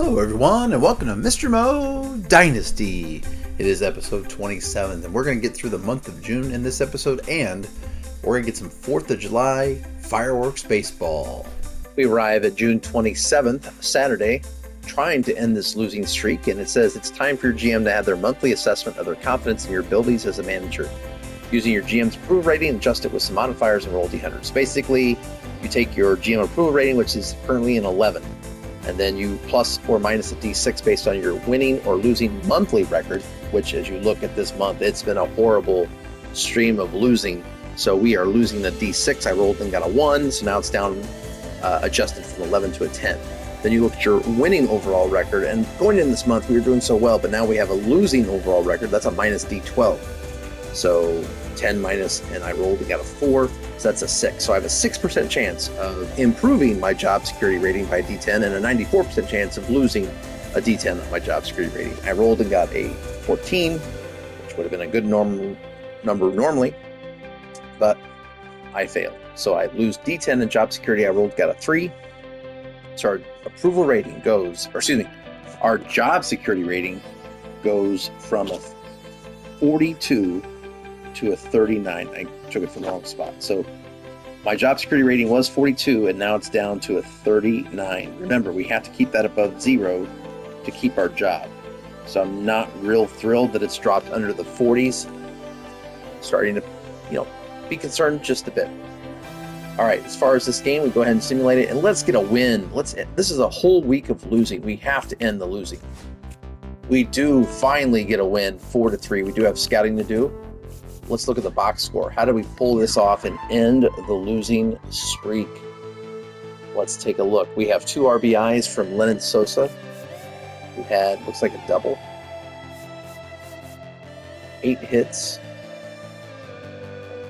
Hello everyone and welcome to Mr. Mo Dynasty. It is episode 27 and we're going to get through the month of June in this episode, and we're going to get some 4th of July fireworks baseball. We arrive at June 27th, Saturday, trying to end this losing streak, and it says it's time for your GM to have their monthly assessment of their confidence in your abilities as a manager. Using your GM's approval rating, adjust it with some modifiers and roll D100s. Basically, you take your GM approval rating, which is currently an 11, and then you plus or minus a D6 based on your winning or losing monthly record, which as you look at this month, it's been a horrible stream of losing. So we are losing the D6. I rolled and got a 1, so now it's down, adjusted from 11 to a 10. Then you look at your winning overall record, and going in this month, we were doing so well, but now we have a losing overall record. That's a minus D12. So 10 minus, and I rolled and got a 4, so that's a 6. So I have a 6% chance of improving my job security rating by D10 and a 94% chance of losing a D10 on my job security rating. I rolled and got a 14, which would have been a good number normally, but I failed. So I lose D10 in job security. I rolled, got a 3. So our approval rating goes, our job security rating goes from a 42 to a 39. I took it from the wrong spot. So my job security rating was 42, and now it's down to a 39. Remember, we have to keep that above 0 to keep our job. So I'm not real thrilled that it's dropped under the 40s. Starting to, be concerned just a bit. All right, as far as this game, we go ahead and simulate it, and let's get a win. This is a whole week of losing. We have to end the losing. We do finally get a win, 4-3. We do have scouting to do. Let's look at the box score. How do we pull this off and end the losing streak? Let's take a look. We have 2 RBIs from Lennon Sosa, who had, looks like a double. 8 hits.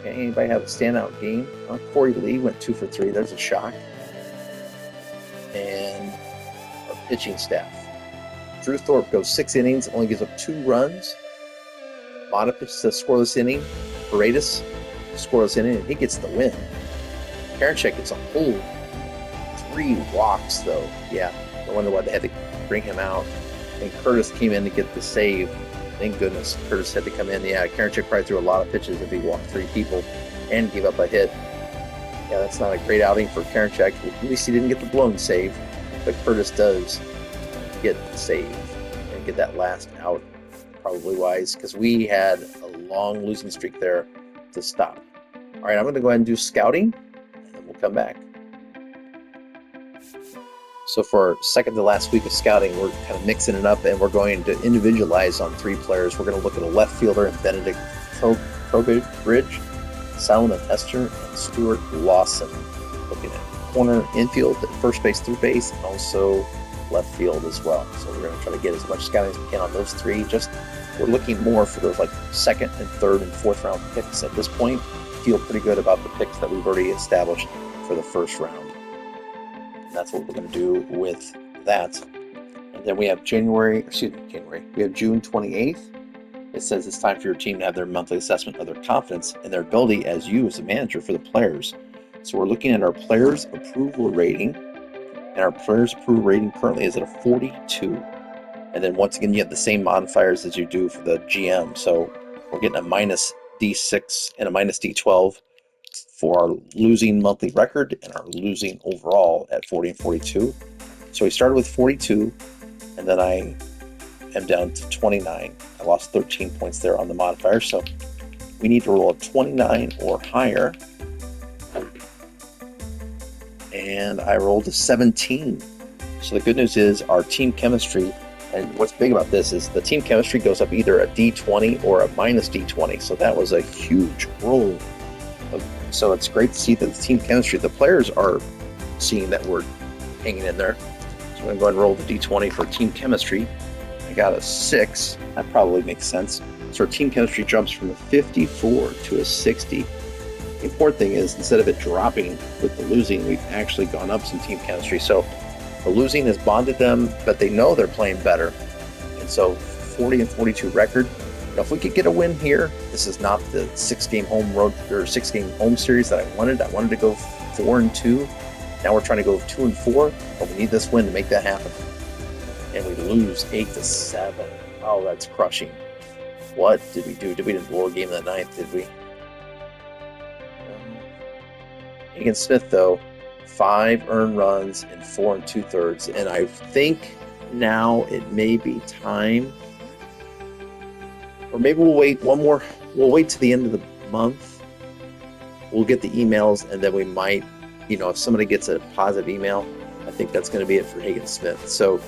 Okay, anybody have a standout game? Corey Lee went 2 for 3. There's a shock. And our pitching staff. Drew Thorpe goes 6 innings, only gives up 2 runs. Mata pitches a scoreless inning. Paredes, scoreless inning, and he gets the win. Karinchak gets a whole 3 walks, though. Yeah, no wonder why they had to bring him out. And Curtis came in to get the save. Thank goodness Curtis had to come in. Yeah, Karinchak probably threw a lot of pitches if he walked 3 people and gave up a hit. Yeah, that's not a great outing for Karinchak. At least he didn't get the blown save, but Curtis does get the save and get that last out, probably wise, because we had a long losing streak there to stop. All right, I'm going to go ahead and do scouting, and then we'll come back. So for our second to last week of scouting, we're kind of mixing it up, and we're going to individualize on 3 players. We're going to look at a left fielder in Benedict Trowbridge, Solomon Hester, and Stuart Lawson. Looking at corner, infield, first base, third base, and also left field as well. So we're going to try to get as much scouting as we can on those 3. We're looking more for those like 2nd and 3rd and 4th round picks at this point. Feel pretty good about the picks that we've already established for the first round. And that's what we're going to do with that. And then we have We have June 28th. It says it's time for your team to have their monthly assessment of their confidence and their ability as you as a manager for the players. So we're looking at our players' approval rating. And our players' approval rating currently is at a 42. And then once again, you have the same modifiers as you do for the GM. So we're getting a minus D6 and a minus D12 for our losing monthly record and our losing overall at 40 and 42. So we started with 42, and then I am down to 29. I lost 13 points there on the modifier. So we need to roll a 29 or higher. And I rolled a 17. So the good news is our team chemistry, and what's big about this is the team chemistry goes up either a D20 or a minus D20. So that was a huge roll. So it's great to see that the team chemistry, the players are seeing that we're hanging in there. So I'm going to go ahead and roll the D20 for team chemistry. I got a 6. That probably makes sense. So our team chemistry jumps from a 54 to a 60. The important thing is, instead of it dropping with the losing, we've actually gone up some team chemistry. So the losing has bonded them, but they know they're playing better. And so 40 and 42 record. If we could get a win here, this is not the 6-game home road or 6-game home series that I wanted. I wanted to go 4-2. Now we're trying to go 2-4, but we need this win to make that happen. and we lose 8-7. Oh, that's crushing. What did we do? Did we blow a game in the ninth? Did we? Hagen Smith, though, 5 earned runs in 4 2/3, and I think now it may be time, or maybe we'll wait one more. We'll wait to the end of the month. We'll get the emails, and then we might, if somebody gets a positive email, I think that's going to be it for Hagen Smith. So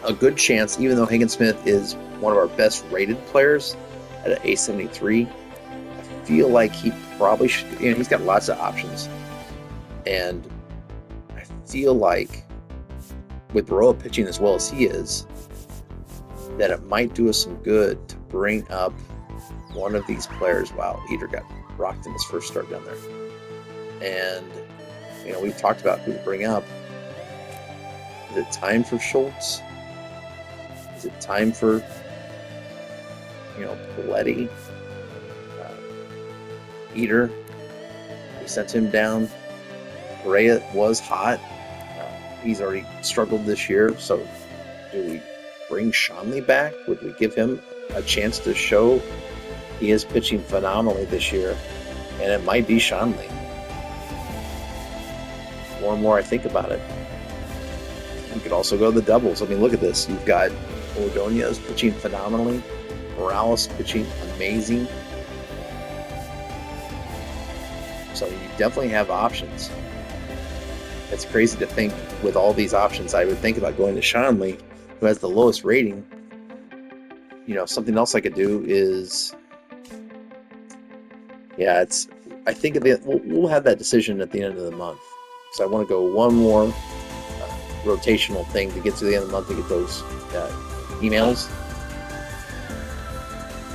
a good chance, even though Hagen Smith is one of our best rated players at an A73, I feel like he probably should, he's got lots of options. And I feel like with Baroa pitching as well as he is, that it might do us some good to bring up one of these players. Wow, Eder got rocked in his first start down there. And, we've talked about who to bring up. Is it time for Schultz? Is it time for, Paletti? Eder? We sent him down. Correa was hot. He's already struggled this year. So do we bring Shanley back? Would we give him a chance to show he is pitching phenomenally this year? And it might be Shanley. More and more I think about it. You could also go the doubles. I mean, look at this. You've got Ordonez pitching phenomenally. Morales pitching amazing. So you definitely have options. It's crazy to think with all these options, I would think about going to Shanley, who has the lowest rating. Something else I could do is, I think we'll have that decision at the end of the month. So I want to go one more rotational thing to get to the end of the month to get those emails.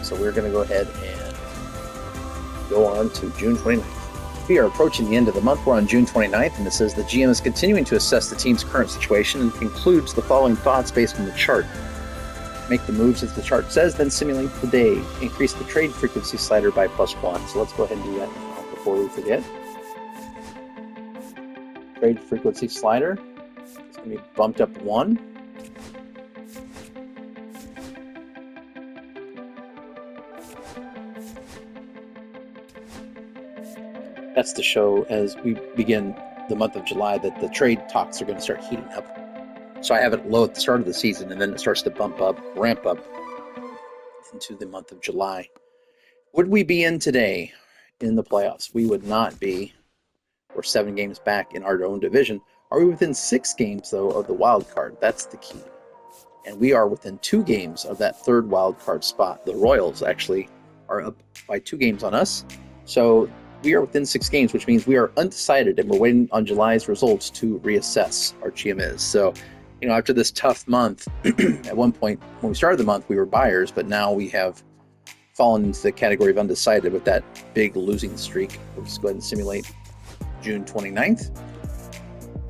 So we're going to go ahead and go on to June 29th. We are approaching the end of the month. We're on June 29th, and it says the GM is continuing to assess the team's current situation and concludes the following thoughts based on the chart. Make the moves as the chart says, then simulate the day. Increase the trade frequency slider by +1. So let's go ahead and do that now before we forget. Trade frequency slider is going to be bumped up 1. That's to show as we begin the month of July that the trade talks are going to start heating up. So I have it low at the start of the season, and then it starts to ramp up into the month of July. Would we be in today in the playoffs? We would not be. We're 7 games back in our own division. Are we within 6 games, though, of the wild card? That's the key. And we are within 2 games of that 3rd wild card spot. The Royals actually are up by 2 games on us. So we are within 6 games, which means we are undecided, and we're waiting on July's results to reassess our GM is. So, after this tough month, at one point when we started the month, we were buyers, but now we have fallen into the category of undecided with that big losing streak. We'll just go ahead and simulate June 29th.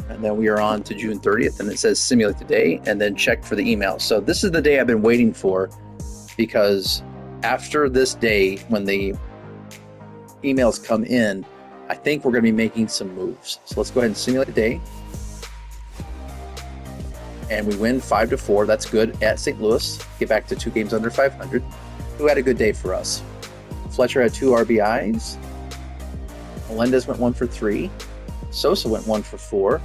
And then we are on to June 30th, and it says simulate the day, and then check for the email. So this is the day I've been waiting for, because after this day, when the emails come in, I think we're going to be making some moves. So let's go ahead and simulate the day. And we win 5-4. That's good at St. Louis. Get back to 2 games under 500. Who had a good day for us? Fletcher had 2 RBIs. Melendez went 1 for 3. Sosa went 1 for 4.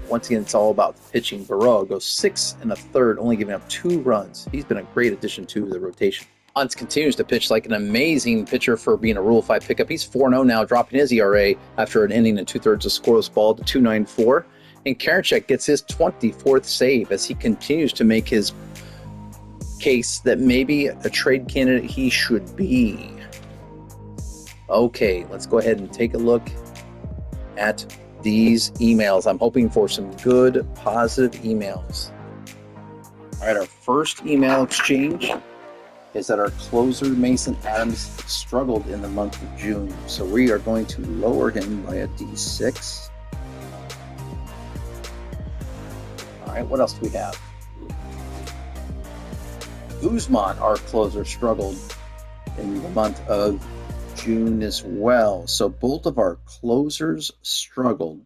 Once again, it's all about pitching. Baroa goes 6 1/3, only giving up 2 runs. He's been a great addition to the rotation. Hunt continues to pitch like an amazing pitcher for being a Rule 5 pickup. He's 4-0 now, dropping his ERA after an inning and 2/3 of scoreless ball to 2.94. And Karinchak gets his 24th save as he continues to make his case that maybe a trade candidate he should be. Okay, let's go ahead and take a look at these emails. I'm hoping for some good, positive emails. All right, our first email exchange is that our closer, Mason Adams, struggled in the month of June. So we are going to lower him by a D6. All right, what else do we have? Guzman, our closer, struggled in the month of June as well. So both of our closers struggled.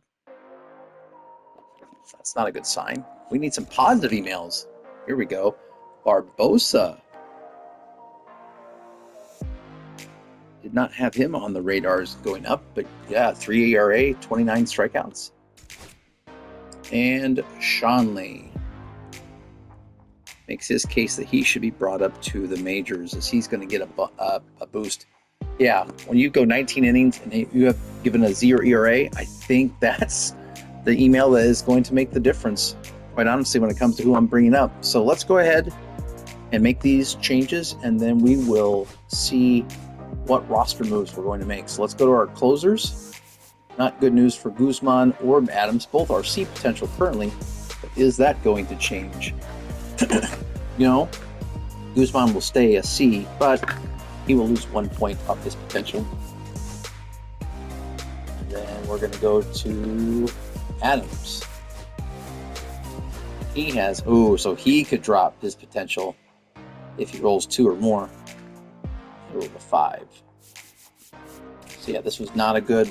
That's not a good sign. We need some positive emails. Here we go. Barbosa. Did not have him on the radars going up, but yeah, 3 ERA, 29 strikeouts. And Shanley makes his case that he should be brought up to the majors as he's going to get a boost. Yeah, when you go 19 innings and you have given a 0 ERA, I think that's the email that is going to make the difference, quite honestly, when it comes to who I'm bringing up. So let's go ahead and make these changes, and then we will see what roster moves we're going to make. So let's go to our closers. Not good news for Guzman or Adams. Both are C potential currently, but is that going to change? Guzman will stay a C, but he will lose 1 point off his potential. And then we're going to go to Adams. He has, so he could drop his potential if he rolls 2 or more. He rolled a 5. So yeah, this was not a good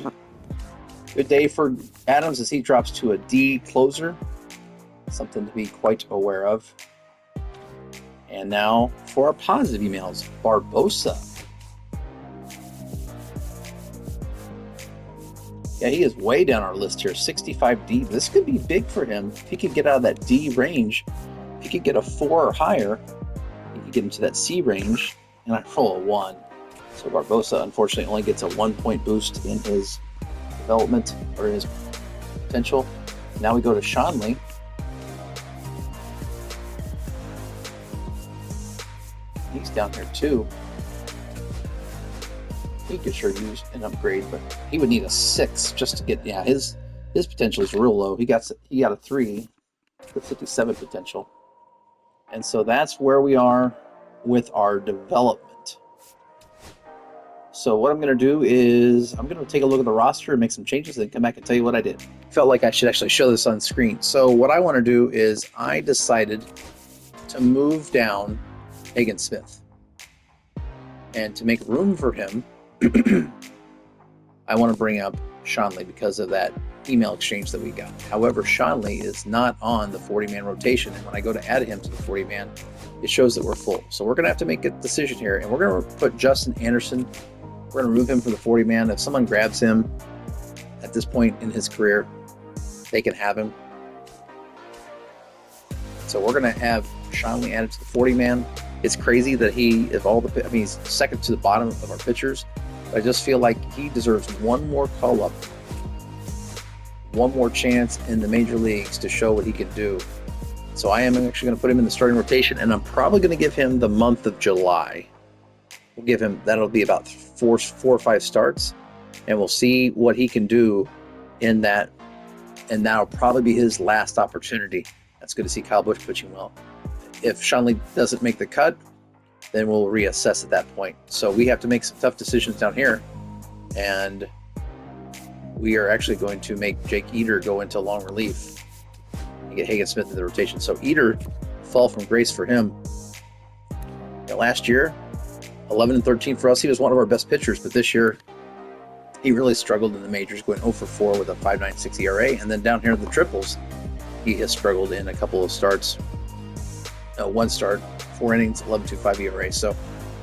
day for Adams as he drops to a D closer. Something to be quite aware of. And now for our positive emails, Barbosa. Yeah, he is way down our list here, 65D. This could be big for him. If he could get out of that D range, if he could get a 4 or higher, he could get into that C range, and I roll a 1. So Barbosa, unfortunately, only gets a 1 point boost in his development or his potential. Now we go to Shanley. He's down here too. He could sure use an upgrade, but he would need a 6 just to get. Yeah, his potential is real low. He got a 3, the 57 potential, and so that's where we are with our development. So what I'm going to do is I'm going to take a look at the roster and make some changes, and then come back and tell you what I did. Felt like I should actually show this on screen. So what I want to do is I decided to move down Hagen Smith, and to make room for him, I want to bring up Shanley because of that email exchange that we got. However, Shanley is not on the 40-man rotation, and when I go to add him to the 40-man, it shows that we're full. So we're going to have to make a decision here, and we're going to put Justin Anderson. We're going to remove him from the 40-man. If someone grabs him at this point in his career, they can have him. So we're going to have Shanley added to the 40-man. It's crazy that he's second to the bottom of our pitchers. I just feel like he deserves one more call-up, one more chance in the major leagues to show what he can do. So I am actually going to put him in the starting rotation, and I'm probably going to give him the month of July. We'll give him, that'll be about 4 or 5 starts, and we'll see what he can do in that, and that'll probably be his last opportunity. That's good to see Kyle Busch pitching well. If Shanley doesn't make the cut, then we'll reassess at that point. So we have to make some tough decisions down here, and we are actually going to make Jake Eater go into long relief and get Hagen Smith in the rotation. So Eater, fall from grace for him. Last year, 11-13 for us. He was one of our best pitchers, but this year he really struggled in the majors, going 0 for 4 with a 5.96 ERA. And then down here in the triples, he has struggled in a couple of starts. 1 start, 4 innings, 11.25 ERA. So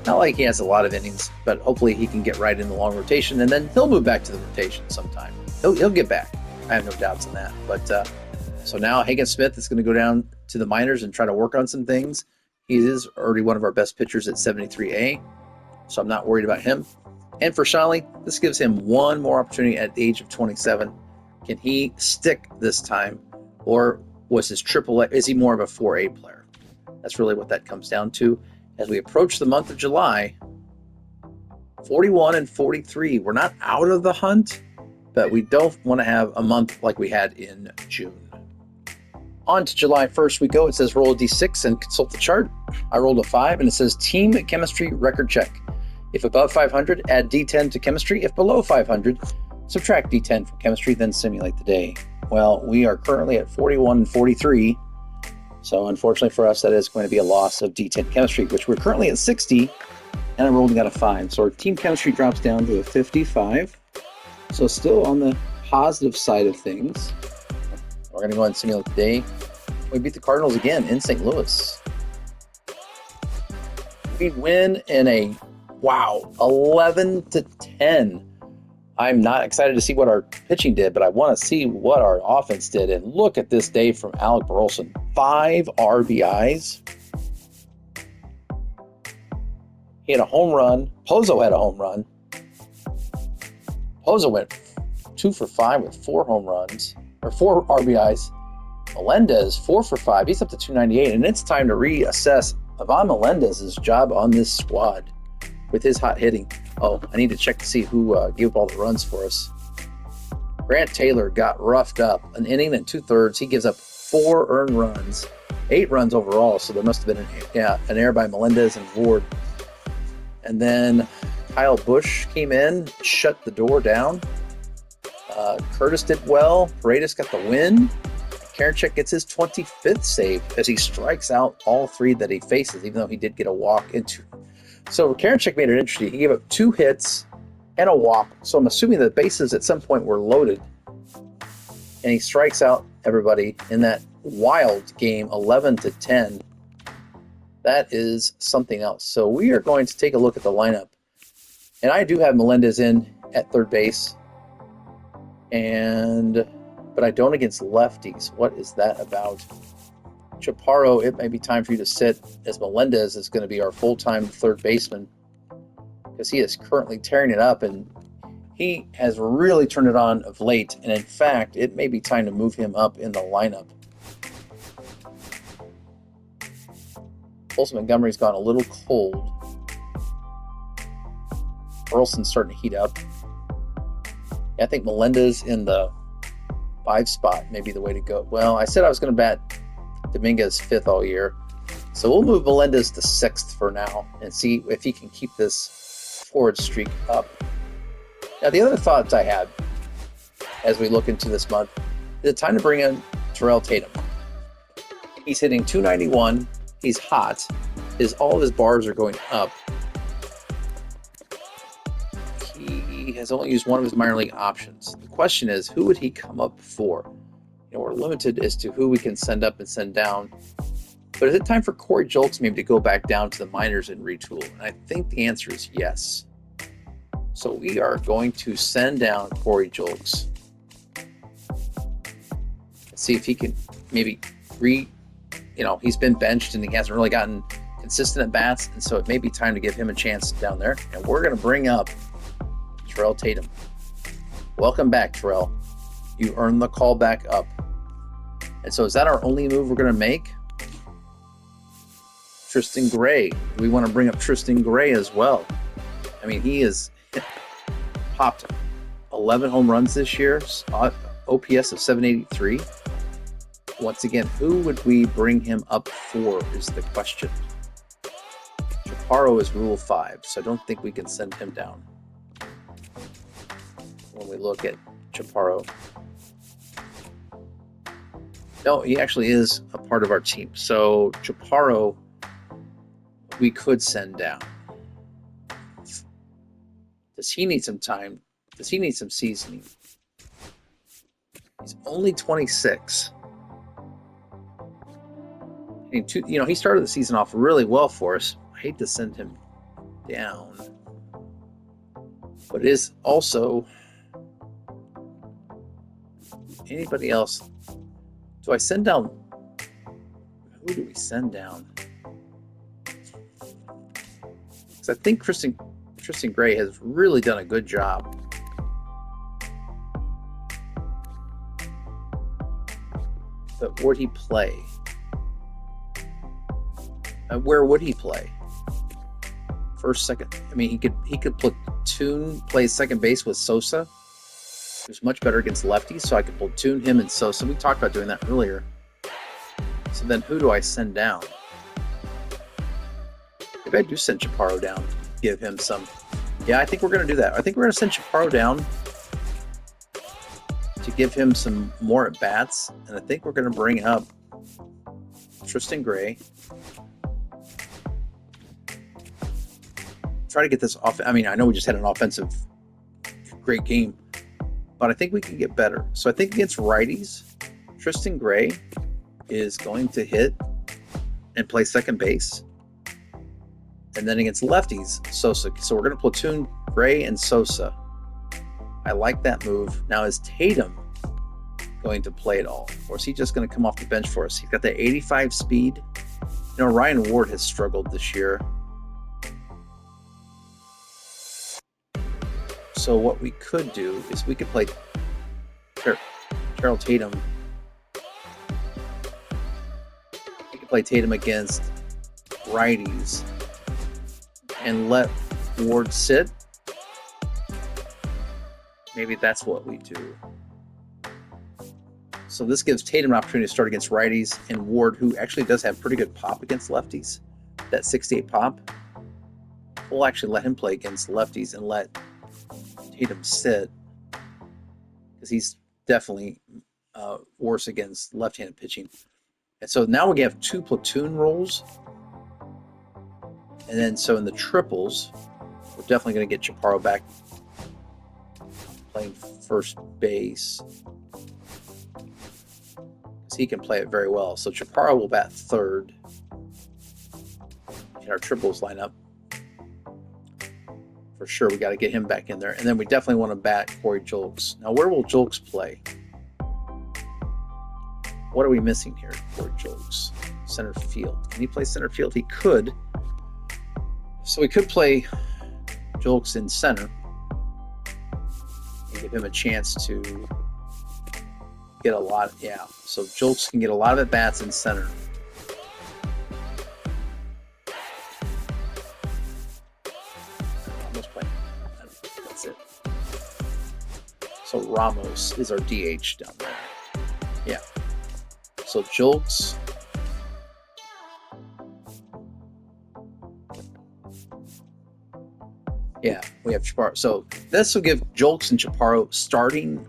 not like he has a lot of innings, but hopefully he can get right in the long rotation, and then he'll move back to the rotation sometime. He'll get back. I have no doubts on that. But so now Hagen Smith is going to go down to the minors and try to work on some things. He is already one of our best pitchers at 73A, so I'm not worried about him. And for Shanley, this gives him one more opportunity at the age of 27. Can he stick this time, or was his AAA? Is he more of a 4A player? That's really what that comes down to. As we approach the month of July, 41 and 43. We're not out of the hunt, but we don't want to have a month like we had in June. On to July 1st we go. It says roll a D6 and consult the chart. I rolled a 5, and it says team chemistry record check. If above 500, add D10 to chemistry. If below 500, subtract D10 from chemistry, then simulate the day. Well, we are currently at 41 and 43. So unfortunately for us, that is going to be a loss of D10 chemistry, which we're currently at 60, and I rolled and got a 5. So our team chemistry drops down to a 55. So still on the positive side of things. We're going to go ahead and simulate the day. We beat the Cardinals again in St. Louis. We win in a, 11-10. I'm not excited to see what our pitching did, but I want to see what our offense did. And look at this day from Alec Burleson. 5 RBIs. He had a home run. Pozo had a home run. Pozo went 2 for 5 with 4 home runs, or 4 RBIs. Melendez, 4 for 5. He's up to 298, and it's time to reassess Ivan Melendez's job on this squad with his hot hitting. Oh, I need to check to see who gave up all the runs for us. Grant Taylor got roughed up. An inning and 2/3. He gives up 4 earned runs, 8 runs overall, so there must have been an error by Melendez and Ward. And then Kyle Busch came in, shut the door down. Curtis did well. Paredes got the win. Karinchak gets his 25th save as he strikes out all 3 that he faces, even though he did get a walk into. So Karinchak made it interesting. He gave up 2 hits and a walk. So I'm assuming the bases at some point were loaded. And he strikes out everybody in that wild game, 11-10. That is something else. So we are going to take a look at the lineup. And I do have Melendez in at third base. But I don't against lefties. What is that about? Chaparro, it may be time for you to sit, as Melendez is going to be our full-time third baseman, because he is currently tearing it up, and he has really turned it on of late. And in fact, it may be time to move him up in the lineup. Olson Montgomery's gone a little cold. Burleson's starting to heat up. I think Melendez in the 5 spot may be the way to go. Well, I said I was going to bat Dominguez 5th all year. So we'll move Melendez to 6th for now and see if he can keep this forward streak up. Now, the other thoughts I had as we look into this month is it's time to bring in Terrell Tatum. He's hitting 291. He's hot. All of his bars are going up. He has only used one of his minor league options. The question is, who would he come up for? We're limited as to who we can send up and send down. But is it time for Corey Julks maybe to go back down to the minors and retool? And I think the answer is yes. So we are going to send down Corey Julks. Let's see if he can maybe he's been benched and he hasn't really gotten consistent at bats. And so it may be time to give him a chance down there. And we're going to bring up Terrell Tatum. Welcome back, Terrell. You earned the call back up. And so is that our only move we're going to make? Tristan Gray. We want to bring up Tristan Gray as well. I mean, he has popped 11 home runs this year, OPS of 783. Once again, who would we bring him up for is the question. Chaparro is Rule 5, so I don't think we can send him down. When we look at Chaparro. No, he actually is a part of our team. So Chaparro, we could send down. Does he need some time? Does he need some seasoning? He's only 26. And he started the season off really well for us. I hate to send him down. But it is also anybody else. Do I send down? Who do we send down? Because I think Tristan Gray has really done a good job. But would he play? Where would he play? First, second. I mean, he could play second base with Sosa. He was much better against lefties, so I could platoon him and Sosa. We talked about doing that earlier. So then who do I send down? Maybe I do send Chaparro down. Give him some. Yeah, I think we're going to do that. I think we're going to send Chaparro down to give him some more at-bats. And I think we're going to bring up Tristan Gray. Try to get this off. I mean, I know we just had an offensive great game, but I think we can get better. So I think against righties, Tristan Gray is going to hit and play second base. And then against lefties, Sosa. So we're going to platoon Gray and Sosa. I like that move. Now, is Tatum going to play it all? Or is he just going to come off the bench for us? He's got the 85 speed. You know, Ryan Ward has struggled this year. So what we could do is we could play Terrell Tatum. We could play Tatum against righties and let Ward sit. Maybe that's what we do. So this gives Tatum an opportunity to start against righties, and Ward, who actually does have pretty good pop against lefties, that 68 pop, we'll actually let him play against lefties and let Tatum sit, because he's definitely worse against left-handed pitching. And so now we have 2 platoon roles. And then so in the triples, we're definitely going to get Chaparro back playing first base, because he can play it very well. So Chaparro will bat third in our triples lineup. For sure, we got to get him back in there. And then we definitely want to bat Corey Julks. Now, where will Julks play? What are we missing here, Corey Julks? Center field. Can he play center field? He could. So we could play Julks in center and give him a chance to get a lot. Yeah, so Julks can get a lot of at-bats in center. That's it. So Ramos is our DH down there. Yeah. So Julks. Yeah, we have Chaparro. So this will give Julks and Chaparro starting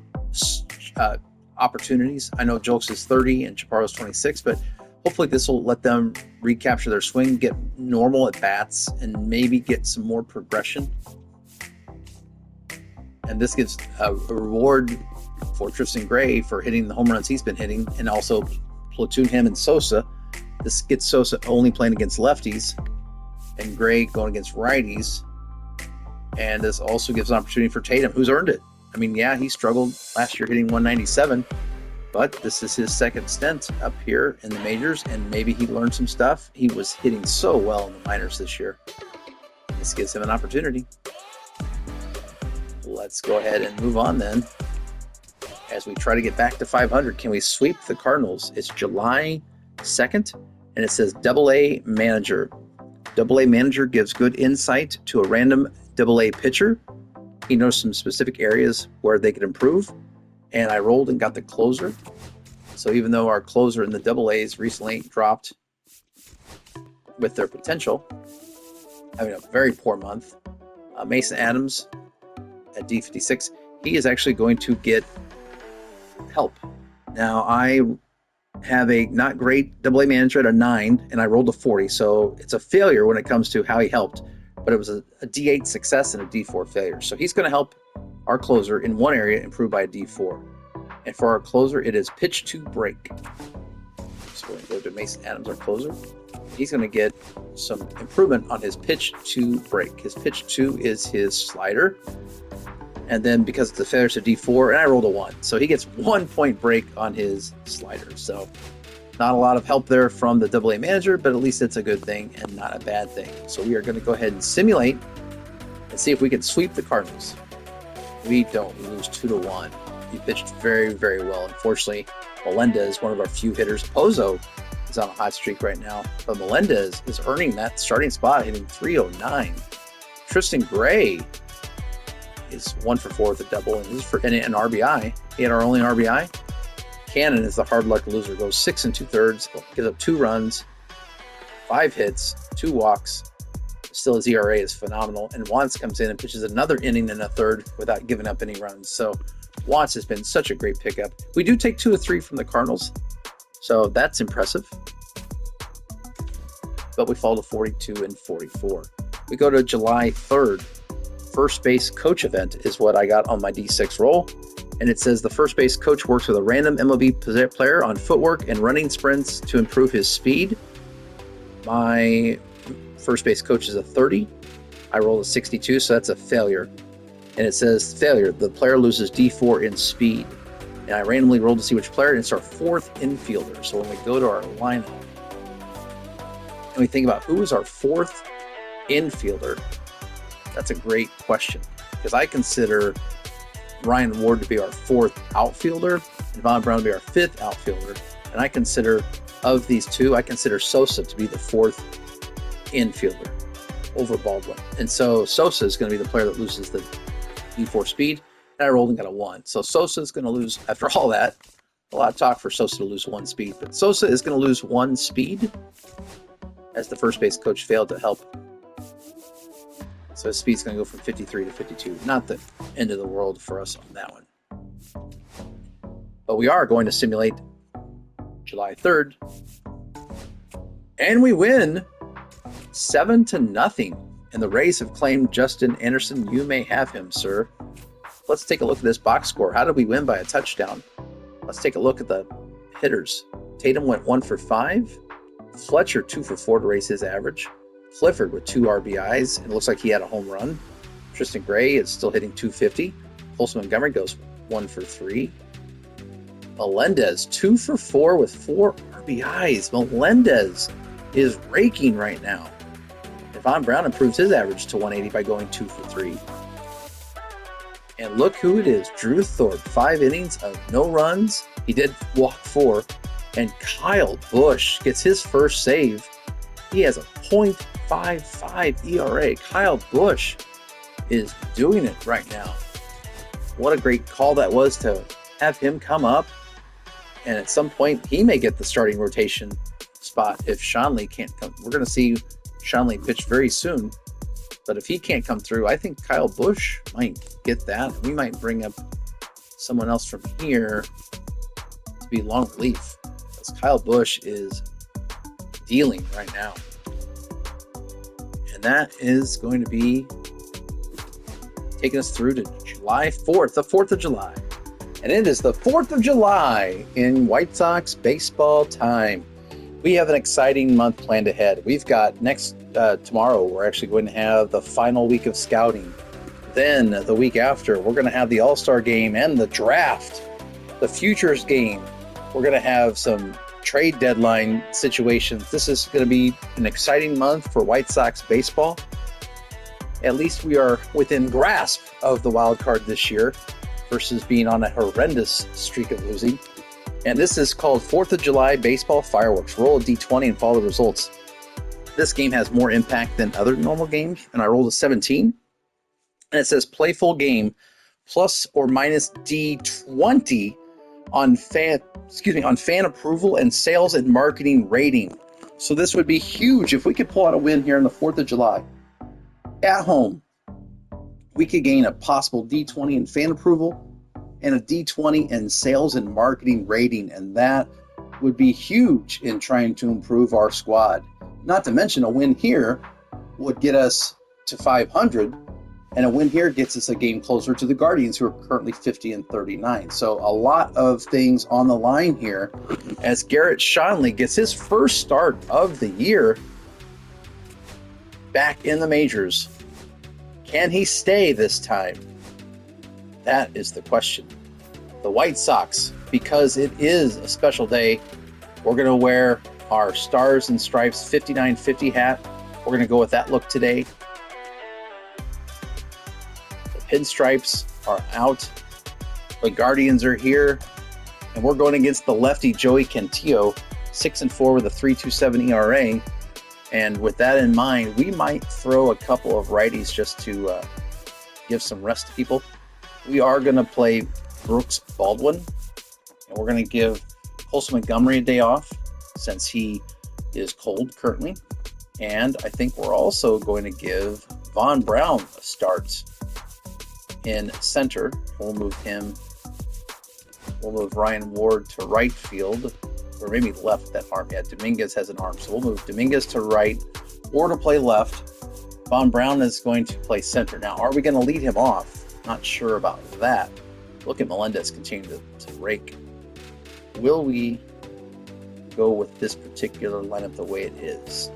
opportunities. I know Julks is 30 and Chaparro is 26, but hopefully this will let them recapture their swing, get normal at bats, and maybe get some more progression. And this gives a reward for Tristan Gray for hitting the home runs he's been hitting, and also platoon him and Sosa. This gets Sosa only playing against lefties and Gray going against righties. And this also gives an opportunity for Tatum, who's earned it. I mean, yeah, he struggled last year hitting 197, but this is his second stint up here in the majors, and maybe he learned some stuff. He was hitting so well in the minors this year. This gives him an opportunity. Let's go ahead and move on then. As we try to get back to 500, can we sweep the Cardinals? It's July 2nd, and it says AA Manager. AA Manager gives good insight to a random AA pitcher. He knows some specific areas where they could improve, and I rolled and got the closer. So even though our closer in the AA's recently dropped with their potential, having a very poor month, Mason Adams at D56, he is actually going to get help. Now, I have a not great AA manager at a 9, and I rolled a 40, so it's a failure when it comes to how he helped, but it was a D8 success and a D4 failure. So he's going to help our closer in one area improve by a D4. And for our closer, it is pitch to break. So we're going to go to Mason Adams, our closer. He's going to get some improvement on his pitch to break. His pitch 2 is his slider. And then because it's a failure, it's a D4, and I rolled a 1. So he gets 1 point break on his slider. So not a lot of help there from the AA manager, but at least it's a good thing and not a bad thing. So we are going to go ahead and simulate and see if we can sweep the Cardinals. We don't. We lose 2-1. He pitched very, very well. Unfortunately, Melendez, one of our few hitters. Pozo is on a hot streak right now, but Melendez is earning that starting spot, hitting 309. Tristan Gray is 1 for 4 with a double, and this is for an RBI. He had our only RBI. Cannon is the hard luck loser, goes 6 2/3, gives up 2 runs, 5 hits, 2 walks. Still, his ERA is phenomenal. And Wantz comes in and pitches another inning and a third without giving up any runs. So Wantz has been such a great pickup. We do take 2 of 3 from the Cardinals, so that's impressive. But we fall to 42 and 44. We go to July 3rd. First base coach event is what I got on my D6 roll. And it says the first base coach works with a random MLB player on footwork and running sprints to improve his speed. My first base coach is a 30. I rolled a 62, so that's a failure. And it says failure, the player loses D4 in speed. And I randomly rolled to see which player, and it's our fourth infielder. So when we go to our lineup and we think about who is our fourth infielder, that's a great question, because I consider Ryan Ward to be our fourth outfielder and Von Brown to be our fifth outfielder. And I consider, of these two, I consider Sosa to be the fourth infielder over Baldwin. And so Sosa is going to be the player that loses the D4 speed. And I rolled and got a 1. So Sosa is going to lose, after all that, a lot of talk for Sosa to lose 1 speed. But Sosa is going to lose 1 speed as the first base coach failed to help. So his speed's going to go from 53 to 52. Not the end of the world for us on that one. But we are going to simulate July 3rd. And we win 7-0. And the Rays have claimed Justin Anderson. You may have him, sir. Let's take a look at this box score. How did we win by a touchdown? Let's take a look at the hitters. Tatum went 1 for 5. Fletcher 2 for 4 to raise his average. Clifford with 2 RBIs. It looks like he had a home run. Tristan Gray is still hitting 250. Colson Montgomery goes 1 for 3. Melendez 2 for 4 with 4 RBIs. Melendez is raking right now. And Von Brown improves his average to 180 by going 2 for 3. And look who it is. Drew Thorpe, 5 innings of no runs. He did walk 4. And Kyle Busch gets his first save. He has a .55 ERA. Kyle Busch is doing it right now. What a great call that was to have him come up. And at some point, he may get the starting rotation spot if Shanley can't come. We're going to see Shanley pitch very soon. But if he can't come through, I think Kyle Busch might get that. We might bring up someone else from here to be long relief, because Kyle Busch is dealing right now. And that is going to be taking us through to July 4th, the 4th of July. And it is the 4th of July in White Sox baseball time. We have an exciting month planned ahead. We've got tomorrow, we're actually going to have the final week of scouting. Then the week after, we're going to have the All-Star game and the draft, the futures game. We're going to have some trade deadline situations. This is going to be an exciting month for White Sox baseball. At least we are within grasp of the wild card this year versus being on a horrendous streak of losing. And this is called 4th of July Baseball Fireworks. Roll a D20 and follow the results. This game has more impact than other normal games, and I rolled a 17. And it says play full game plus or minus D20 on fan approval and sales and marketing rating. So this would be huge if we could pull out a win here on the 4th of July. At home, we could gain a possible D20 in fan approval and a D20 in sales and marketing rating, and that would be huge in trying to improve our squad. Not to mention a win here would get us to 500, and a win here gets us a game closer to the Guardians, who are currently 50-39. So a lot of things on the line here as Garrett Shanley gets his first start of the year back in the majors. Can he stay this time? That is the question. The White Sox, because it is a special day, we're going to wear our Stars and Stripes 5950 hat. We're going to go with that look today. The pinstripes are out. The Guardians are here. And we're going against the lefty Joey Cantillo, 6-4 with a 3.27 ERA. And with that in mind, we might throw a couple of righties just to give some rest to people. We are going to play Brooks Baldwin, and we're going to give Colson Montgomery a day off since he is cold currently. And I think we're also going to give Von Brown a start in center. We'll move Ryan Ward to right field, or maybe left that arm. Yeah, Dominguez has an arm, so we'll move Dominguez to right or to play left. Von Brown is going to play center. Now, are we going to lead him off? Not sure about that. Look at Melendez continuing to rake. Will we go with this particular lineup the way it is?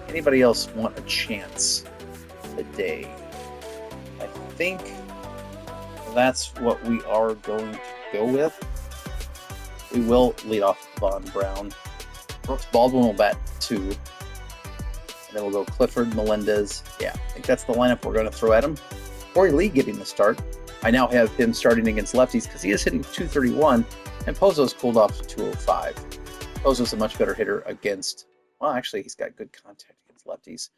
Anybody else want a chance today? I think that's what we are going to go with. We will lead off Von Brown. Brooks Baldwin will bat 2. And then we'll go Clifford, Melendez. Yeah, I think that's the lineup we're going to throw at him. Corey Lee getting the start. I now have him starting against lefties because he is hitting 231, and Pozo's cooled off to 205. Pozo's a much better hitter against, well, actually, he's got good contact against lefties.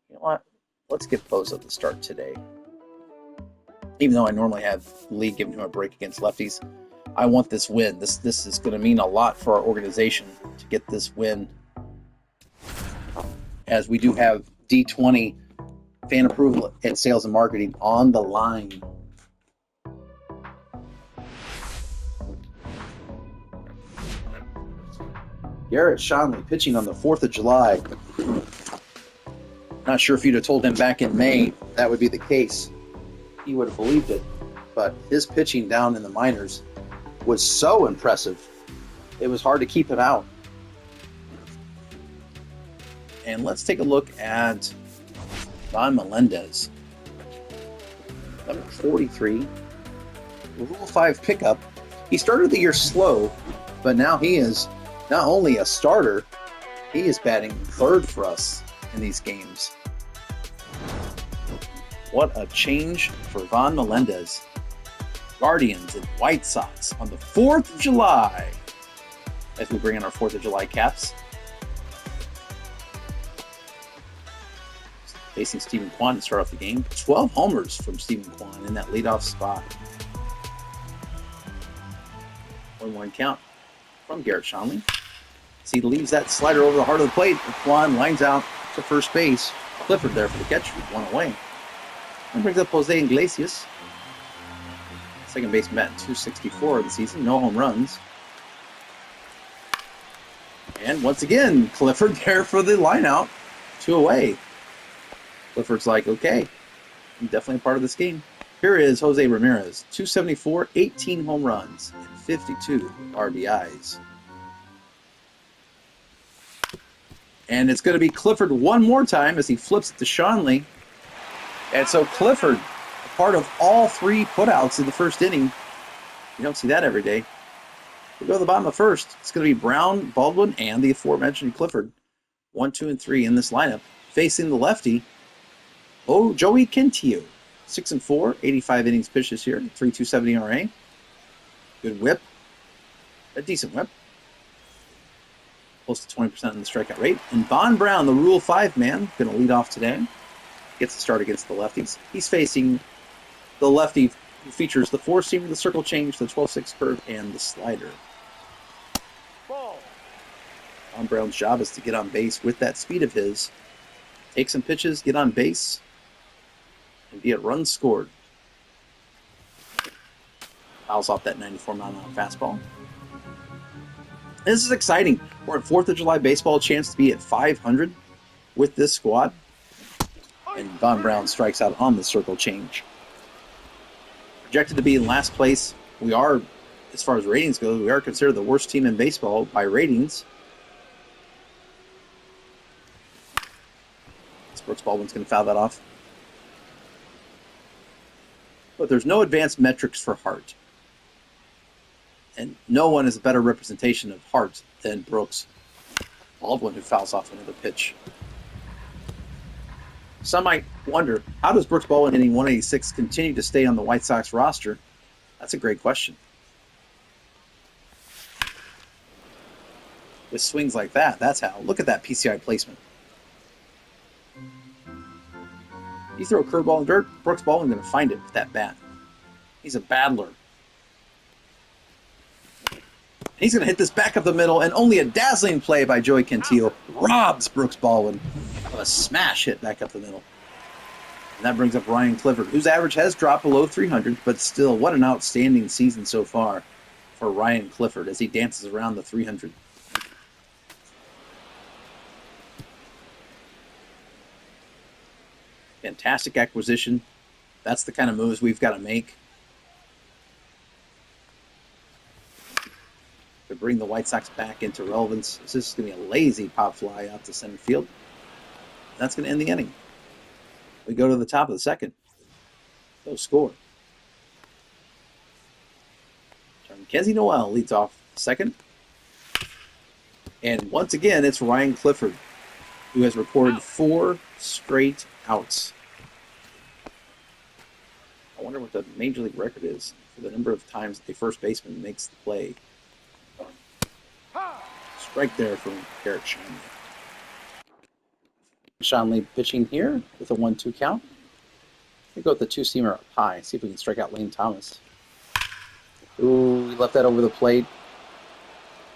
You know what? Let's give Pozo the start today. Even though I normally have Lee giving him a break against lefties, I want this win. This is going to mean a lot for our organization to get this win, as we do have D20 fan approval and sales and marketing on the line. Garrett Shanley pitching on the 4th of July. Not sure if you'd have told him back in May that would be the case. He would have believed it. But his pitching down in the minors was so impressive. It was hard to keep him out. And let's take a look at Von Melendez. Number 43. Rule 5 pickup. He started the year slow, but now he is not only a starter, he is batting 3rd for us in these games. What a change for Von Melendez. Guardians and White Sox on the 4th of July as we bring in our 4th of July caps. Facing Stephen Kwan to start off the game. 12 homers from Stephen Kwan in that leadoff spot. 1-1 count from Garrett Shanley. As he leaves that slider over the heart of the plate, Kwan lines out to first base. Clifford there for the catch, 1 away. And brings up Jose Iglesias. Second baseman batting 264 of the season, no home runs. And once again, Clifford there for the lineout, 2 away. Clifford's like, okay, I'm definitely a part of this game. Here is Jose Ramirez, 274, 18 home runs, and 52 RBIs. And it's going to be Clifford one more time as he flips it to Shanley. And so Clifford, a part of all 3 putouts in the first inning. You don't see that every day. We go to the bottom of first. It's going to be Brown, Baldwin, and the aforementioned Clifford. 1, 2, and 3 in this lineup. Facing the lefty, Joey Quintillo. 6-4, 85 innings pitched this year. 3.27 ERA. Good whip. A decent whip. Close to 20% in the strikeout rate. And Von Brown, the Rule 5 man, going to lead off today. Gets the start against the lefties. He's facing the lefty who features the 4-seamer, the circle change, the 12-6 curve, and the slider. Ball. Von Brown's job is to get on base with that speed of his. Take some pitches, get on base, and be a run scored. Fouls off that 94-mile-an-hour fastball. This is exciting. We're at 4th of July baseball, a chance to be at 500 with this squad. And Von Brown strikes out on the circle change. Projected to be in last place. We are, as far as ratings go, we are considered the worst team in baseball by ratings. Brooks Baldwin's going to foul that off. But there's no advanced metrics for Hart. And no one is a better representation of Hart than Brooks Baldwin, who fouls off another pitch. Some might wonder, how does Brooks Baldwin hitting 186 continue to stay on the White Sox roster? That's a great question. With swings like that, that's how. Look at that PCI placement. You throw a curveball in dirt, Brooks Baldwin's going to find it with that bat. He's a battler. He's going to hit this back up the middle, and only a dazzling play by Joey Quintillo robs Brooks Baldwin of a smash hit back up the middle. And that brings up Ryan Clifford, whose average has dropped below 300, but still, what an outstanding season so far for Ryan Clifford as he dances around the 300. Fantastic acquisition. That's the kind of moves we've got to make. bring the White Sox back into relevance. This is going to be a lazy pop fly out to center field. That's going to end the inning. We go to the top of the second. No score. Mackenzie Noel leads off second. And once again, it's Ryan Clifford, who has recorded 4 straight outs. I wonder what the major league record is for the number of times a first baseman makes the play. Strike there from Garrett Shanley. Shanley pitching here with a 1-2 count. We go with the 2-seamer up high. See if we can strike out Lane Thomas. Ooh, he left that over the plate.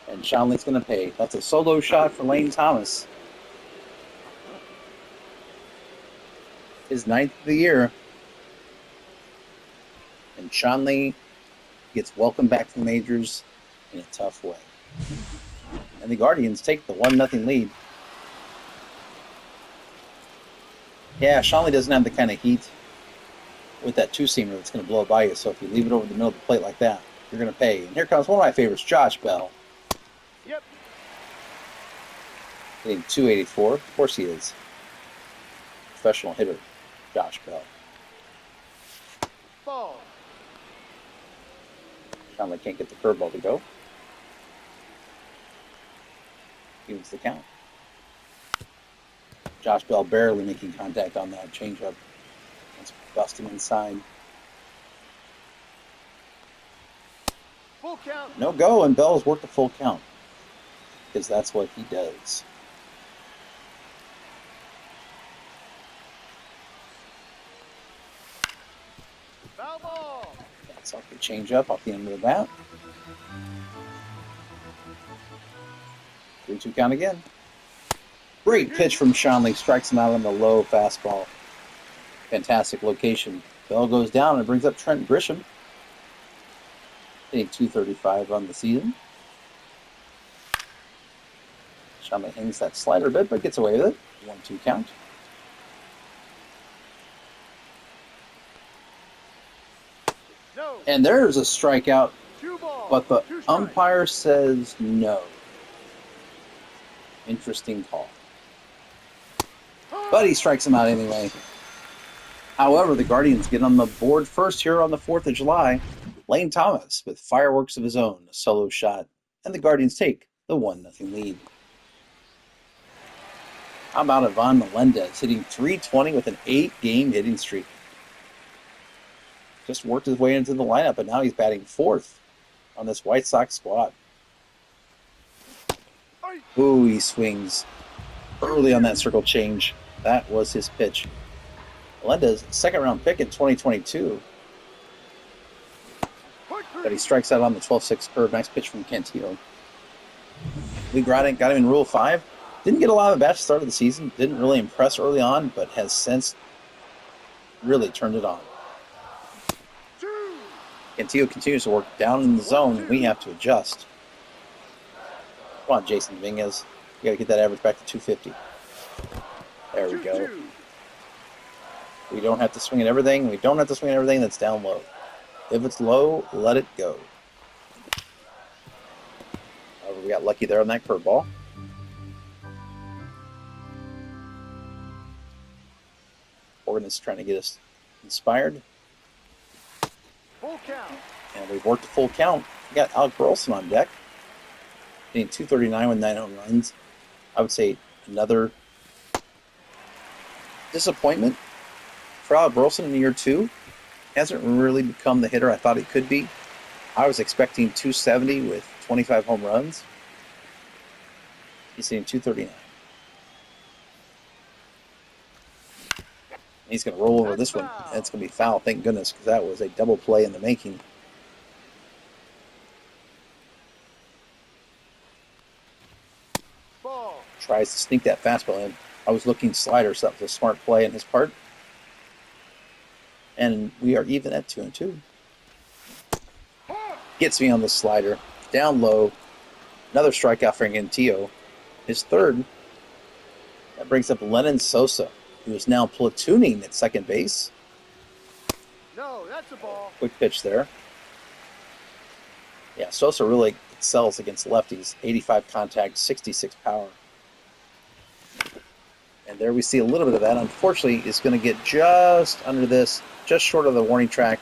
And Shanley's going to pay. That's a solo shot for Lane Thomas. His 9th of the year. And Shanley gets welcomed back to the majors in a tough way. And the Guardians take the 1-0 lead. Yeah, Shanley doesn't have the kind of heat with that 2-seamer that's going to blow by you. So if you leave it over the middle of the plate like that, you're going to pay. And here comes one of my favorites, Josh Bell. Yep. Hitting .284. Of course he is. Professional hitter, Josh Bell. Ball. Shanley can't get the curveball to go. Evens the count. Josh Bell barely making contact on that changeup. It's busting inside. Full count. No go, and Bell's worked a full count. Because that's what he does. Foul ball. That's off the changeup off the end of the bat. 3-2 count again. Great pitch from Shanley. Strikes him out on the low fastball. Fantastic location. Bell goes down and brings up Trent Grisham. Hitting .235 on the season. Shanley hangs that slider a bit, but gets away with it. 1-2 count. No. And there's a strikeout, 2 balls. but the 2 strikes. umpire says no. Interesting call. But he strikes him out anyway. However, the Guardians get on the board first here on the 4th of July. Lane Thomas with fireworks of his own, a solo shot, and the Guardians take the 1-0 lead. How about Ivan Melendez hitting .320 with an 8-game hitting streak? Just worked his way into the lineup, but now he's batting 4th on this White Sox squad. Ooh, he swings early on that circle change. That was his pitch. Melendez, 2nd-round pick in 2022. But he strikes out on the 12-6 curve. Nice pitch from Cantillo. Lee Gradden got him in Rule 5. Didn't get a lot of bats start of the season. Didn't really impress early on, but has since really turned it on. Cantillo continues to work down in the zone, and we have to adjust. Come on, Jason Dominguez. You got to get that average back to 250. There we go. We don't have to swing at everything. We don't have to swing at everything that's down low. If it's low, let it go. However, we got lucky there on that curveball. Morgan is trying to get us inspired. Full count. And we've worked a full count. We got Alec Burleson on deck. Hitting .239 with 9 home runs. I would say another disappointment for Alec Burleson in year 2. Hasn't really become the hitter I thought he could be. I was expecting .270 with 25 home runs. He's hitting .239. He's going to roll over this one. That's going to be foul, thank goodness, because that was a double play in the making. Ball. Tries to sneak that fastball in. I was looking slider, so that was a smart play on his part. And we are even at 2-2. Gets me on the slider. Down low. Another strikeout for Cantillo. His 3rd. That brings up Lennon Sosa, who is now platooning at second base. No, that's a ball. Quick pitch there. Yeah, Sosa really excels against lefties. 85 contact, 66 power. And there we see a little bit of that. Unfortunately, it's going to get just under this, just short of the warning track.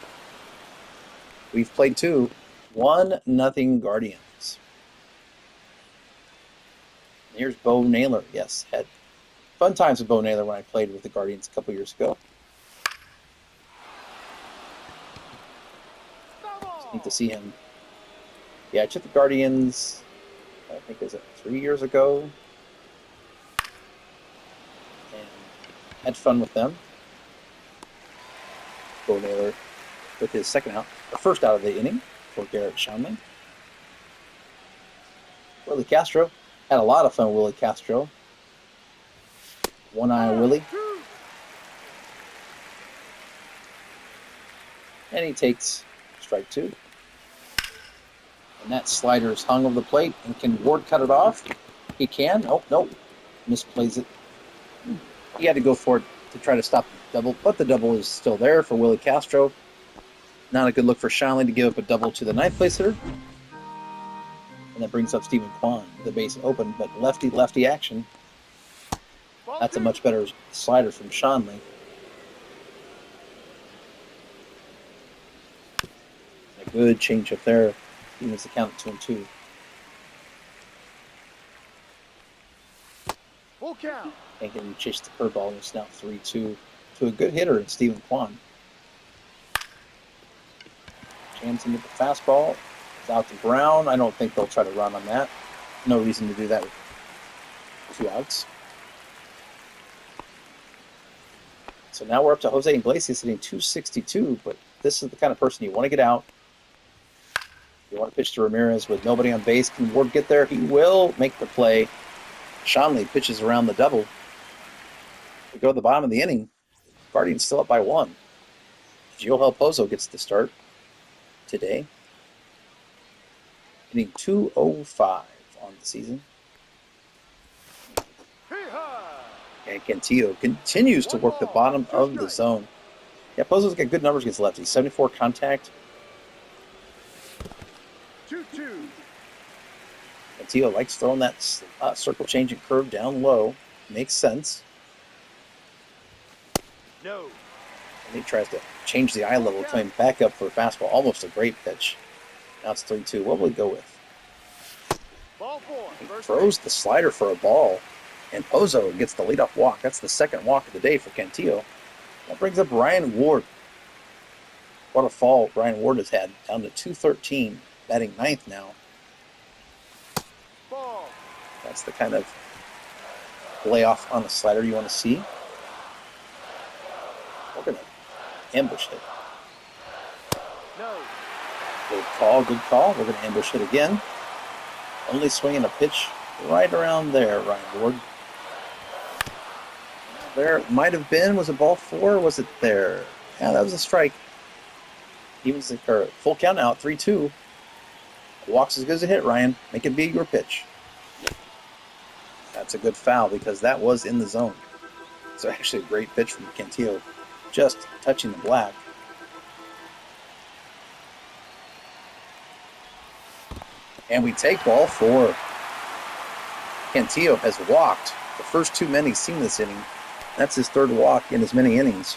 We've played 2. 1-0 Guardians. Here's Bo Naylor. Yes, had fun times with Bo Naylor when I played with the Guardians a couple years ago. Just need to see him. Yeah, I took the Guardians, I think it was 3 years ago. And had fun with them. Bo Naylor with his first out of the inning for Garrett Shanley. Willie Castro. Had a lot of fun with Willie Castro. One-eye Willie. And he takes strike 2. And that slider is hung over the plate. And can Ward cut it off? He can. Oh, nope. Misplays it. He had to go for it to try to stop the double. But the double is still there for Willie Castro. Not a good look for Shanley to give up a double to the ninth place hitter. And that brings up Stephen Kwan, the base open, but lefty action. That's a much better slider from Shanley. A good change up there. Evens the count at 2-2. Full count. And can chase the curveball, and it's now 3-2 to a good hitter in Stephen Kwan. Jams into the fastball. It's out to Brown. I don't think they'll try to run on that. No reason to do that with 2 outs. So now we're up to Jose Iglesias hitting 262, but this is the kind of person you want to get out. You want to pitch to Ramirez with nobody on base. Can Ward get there? He will make the play. Shanley pitches around the double. We go to the bottom of the inning. Guardians still up by 1. Joel Pozo gets the start today. Hitting 205 on the season. And Cantillo continues to work the bottom of the zone. Yeah, Pozo's got good numbers against lefties. 74 contact. 2-2. Cantillo likes throwing that circle changing curve down low. Makes sense. No. And he tries to change the eye level, coming back up for a fastball. Almost a great pitch. Now it's 3-2. What will he go with? Ball 4. He throws the slider for a ball. And Pozo gets the leadoff walk. That's the second walk of the day for Cantillo. That brings up Ryan Ward. What a fall Ryan Ward has had. Down to 213. Batting 9th now. Ball. That's the kind of layoff on the slider you want to see. We're going to ambush it. No. Good call, good call. We're going to ambush it again. Only swinging a pitch right around there, Ryan Ward. There might have been, was it ball 4 or was it there? Yeah, that was a strike. Evens the curve. Full count out, 3-2. Walks as good as a hit, Ryan. Make it be your pitch. That's a good foul because that was in the zone. So actually a great pitch from Cantillo. Just touching the black. And we take ball 4. Cantillo has walked the first 2 men he's seen this inning. That's his 3rd walk in as many innings.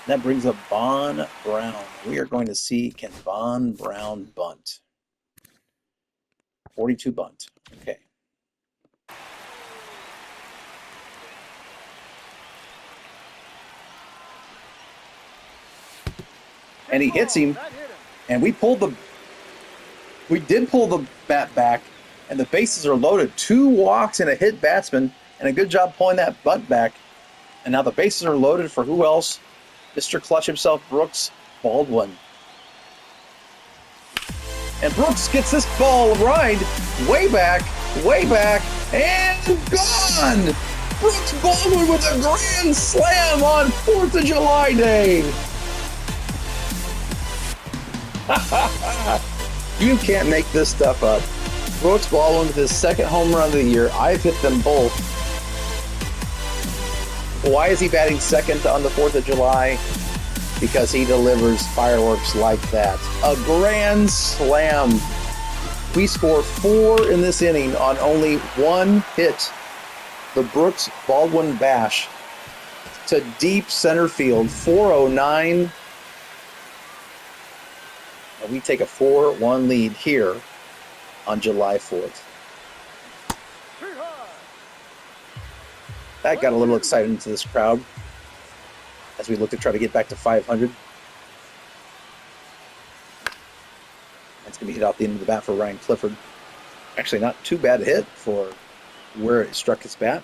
That brings up Von Brown. We are going to see, can Von Brown bunt? 42 bunt. Okay. And he hits him. And we did pull the bat back, and the bases are loaded. 2 walks and a hit batsman, and a good job pulling that bunt back. And now the bases are loaded for who else? Mr. Clutch himself, Brooks Baldwin. And Brooks gets this ball right way back, and gone! Brooks Baldwin with a grand slam on 4th of July Day. You can't make this stuff up. Brooks Baldwin with his 2nd home run of the year. I've hit them both. Why is he batting 2nd on the 4th of July? Because he delivers fireworks like that. A grand slam. We score 4 in this inning on only 1 hit. The Brooks Baldwin bash to deep center field, 409. And we take a 4-1 lead here on July 4th. That got a little excited into this crowd as we look to try to get back to 500. That's going to be hit off the end of the bat for Ryan Clifford. Actually, not too bad a hit for where it struck his bat.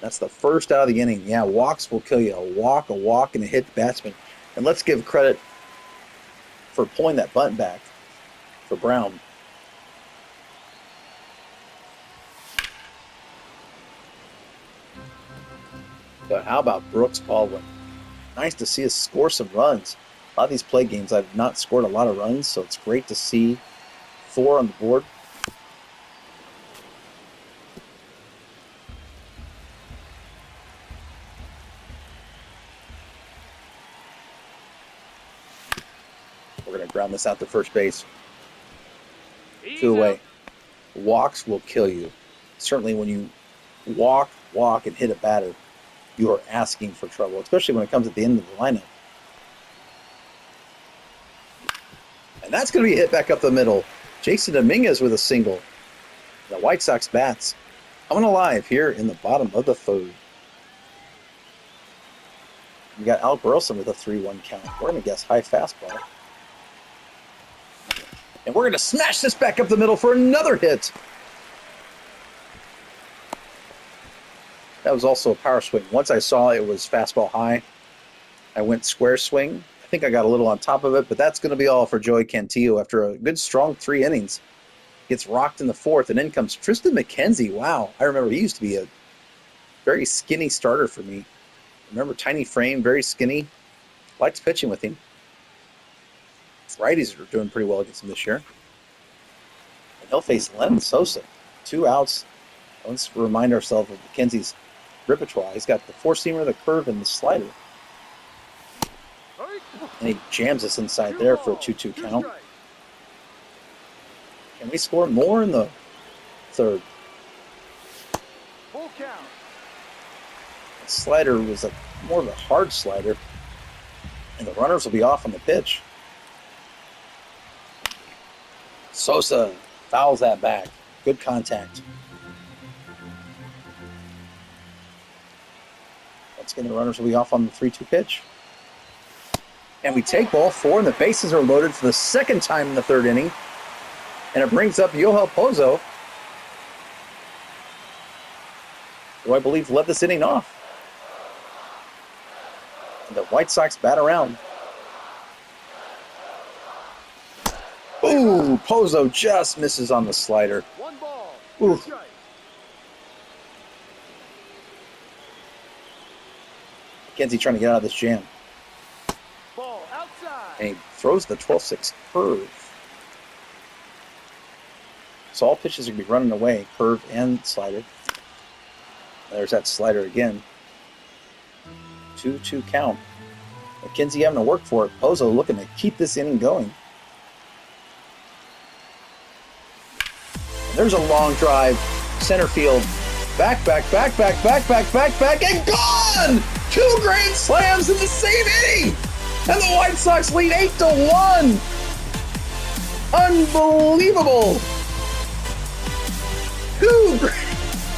That's the first out of the inning. Yeah, walks will kill you. A walk, and a hit batsman. And let's give credit for pulling that bunt back for Brown. But how about Brooks Baldwin? Nice to see us score some runs. A lot of these play games, I've not scored a lot of runs, so it's great to see 4 on the board. We're going to ground this out to first base. 2 away. Walks will kill you. Certainly when you walk, and hit a batter, you are asking for trouble, especially when it comes at the end of the lineup. And that's going to be hit back up the middle. Jason Dominguez with a single. The White Sox bats coming alive here in the bottom of the 3rd. We got Al Burleson with a 3-1 count. We're going to guess high fastball. And we're going to smash this back up the middle for another hit. That was also a power swing. Once I saw it was fastball high, I went square swing. I think I got a little on top of it, but that's going to be all for Joey Cantillo after a good, strong 3 innings. Gets rocked in the 4th, and in comes Tristan McKenzie. Wow, I remember he used to be a very skinny starter for me. Remember, tiny frame, very skinny. Liked pitching with him. Righties are doing pretty well against him this year. And he'll face Len Sosa. 2 outs. Let's remind ourselves of McKenzie's repertoire. He's got the 4-seamer, the curve, and the slider. And he jams us inside there for a 2-2 count. Can we score more in the 3rd? Full count. The slider was more of a hard slider. And the runners will be off on the pitch. Sosa fouls that back. Good contact. Once again, the runners will be off on the 3-2 pitch. And we take ball 4, and the bases are loaded for the 2nd time in the 3rd inning. And it brings up Yoel Pozo, who I believe led this inning off. And the White Sox bat around. Ooh, Pozo just misses on the slider. 1 ball. Ooh. Strike. McKenzie trying to get out of this jam. Ball outside. And he throws the 12-6 curve. So all pitches are going to be running away, curve and slider. There's that slider again. 2-2 count. McKenzie having to work for it. Pozo looking to keep this inning going. And there's a long drive. Center field. Back, and gone! 2 grand slams in the same inning! And the White Sox lead 8-1! Unbelievable!